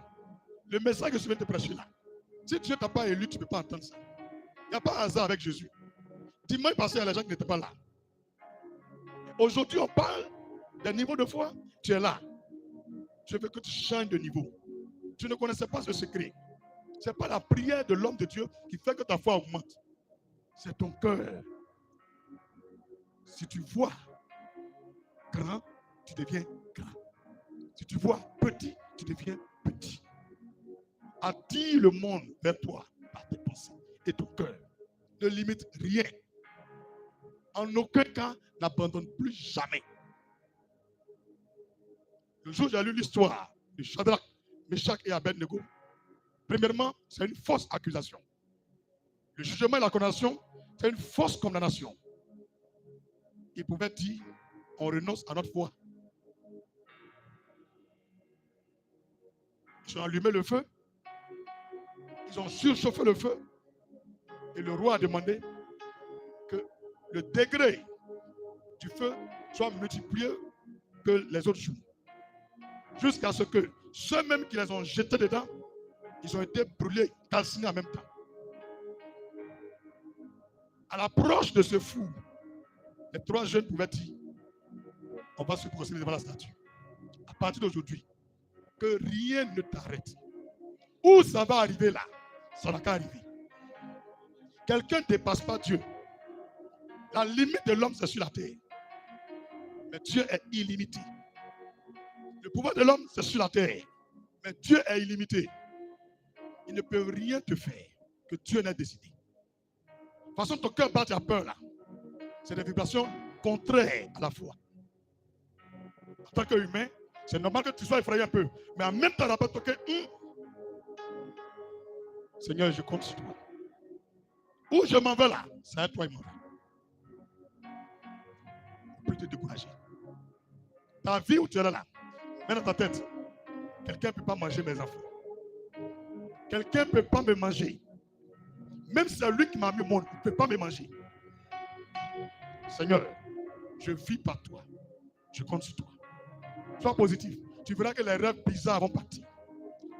Le message que je viens de te prêcher là. Si Dieu ne t'a pas élu, tu ne peux pas entendre ça. Il n'y a pas hasard avec Jésus. Dimanche passé, il y a les gens qui n'étaient pas là. Aujourd'hui, on parle d'un niveau de foi. Tu es là. Je veux que tu changes de niveau. Tu ne connaissais pas ce secret. Ce n'est pas la prière de l'homme de Dieu qui fait que ta foi augmente. C'est ton cœur. Si tu vois grand, tu deviens grand. Si tu vois petit, tu deviens petit. Attire le monde vers toi par tes pensées et ton cœur. Ne limite rien. En aucun cas, n'abandonne plus jamais. Le jour où j'ai lu l'histoire de Shadrach, Meshach et Abednego, premièrement, c'est une fausse accusation. Le jugement et la condamnation, c'est une fausse condamnation. Ils pouvaient dire, on renonce à notre foi. Ils ont allumé le feu. Ils ont surchauffé le feu. Et le roi a demandé que le degré du feu soit multiplié que les autres jours. Jusqu'à ce que ceux-mêmes qui les ont jetés dedans, ils ont été brûlés, calcinés en même temps. À l'approche de ce fou, les trois jeunes pouvaient dire, on va se procéder devant la statue. À partir d'aujourd'hui, que rien ne t'arrête. Où ça va arriver là, ça n'a qu'à arriver. Quelqu'un ne dépasse pas Dieu. La limite de l'homme, c'est sur la terre. Mais Dieu est illimité. Le pouvoir de l'homme, c'est sur la terre. Mais Dieu est illimité. Il ne peut rien te faire que Dieu n'ait décidé. De toute façon, ton cœur bat, tu as peur là. C'est des vibrations contraires à la foi. En tant qu'humain, c'est normal que tu sois effrayé un peu. Mais en même temps, rappelle-toi que Seigneur, je compte sur toi. Où je m'en vais là, c'est à toi et moi. Ne plus te décourager. Ta vie où tu es là, mets dans ta tête. Quelqu'un ne peut pas manger mes enfants. Quelqu'un ne peut pas me manger. Même c'est lui qui m'a mis au monde, il ne peut pas me manger. Seigneur, je vis par toi. Je compte sur toi. Sois positif. Tu verras que les rêves bizarres vont partir.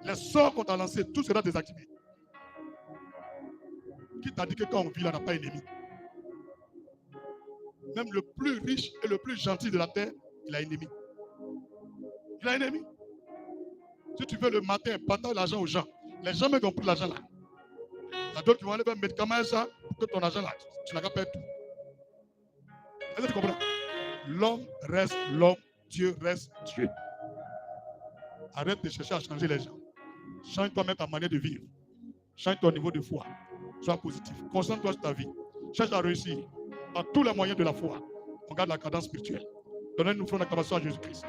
Les sorts qu'on t'a lancés, tout sera désactivé. Qui t'a dit que quand on vit là, on n'a pas ennemi? Même le plus riche et le plus gentil de la terre, il a ennemi. Il a ennemi. Si tu veux le matin, partage l'argent aux gens. Les gens même qui ont pris l'argent là. Il y a d'autres qui vont aller faire un médicament et ça, pour que ton argent là, tu n'as qu'à perdre tout. Est-ce que tu comprends? L'homme reste l'homme, Dieu reste Dieu. Arrête de chercher à changer les gens. Change toi-même ta manière de vivre. Change ton niveau de foi. Sois positif. Concentre-toi sur ta vie. Cherche à réussir. Par tous les moyens de la foi. On garde la cadence spirituelle. Donnez-nous une acclamation à Jésus-Christ.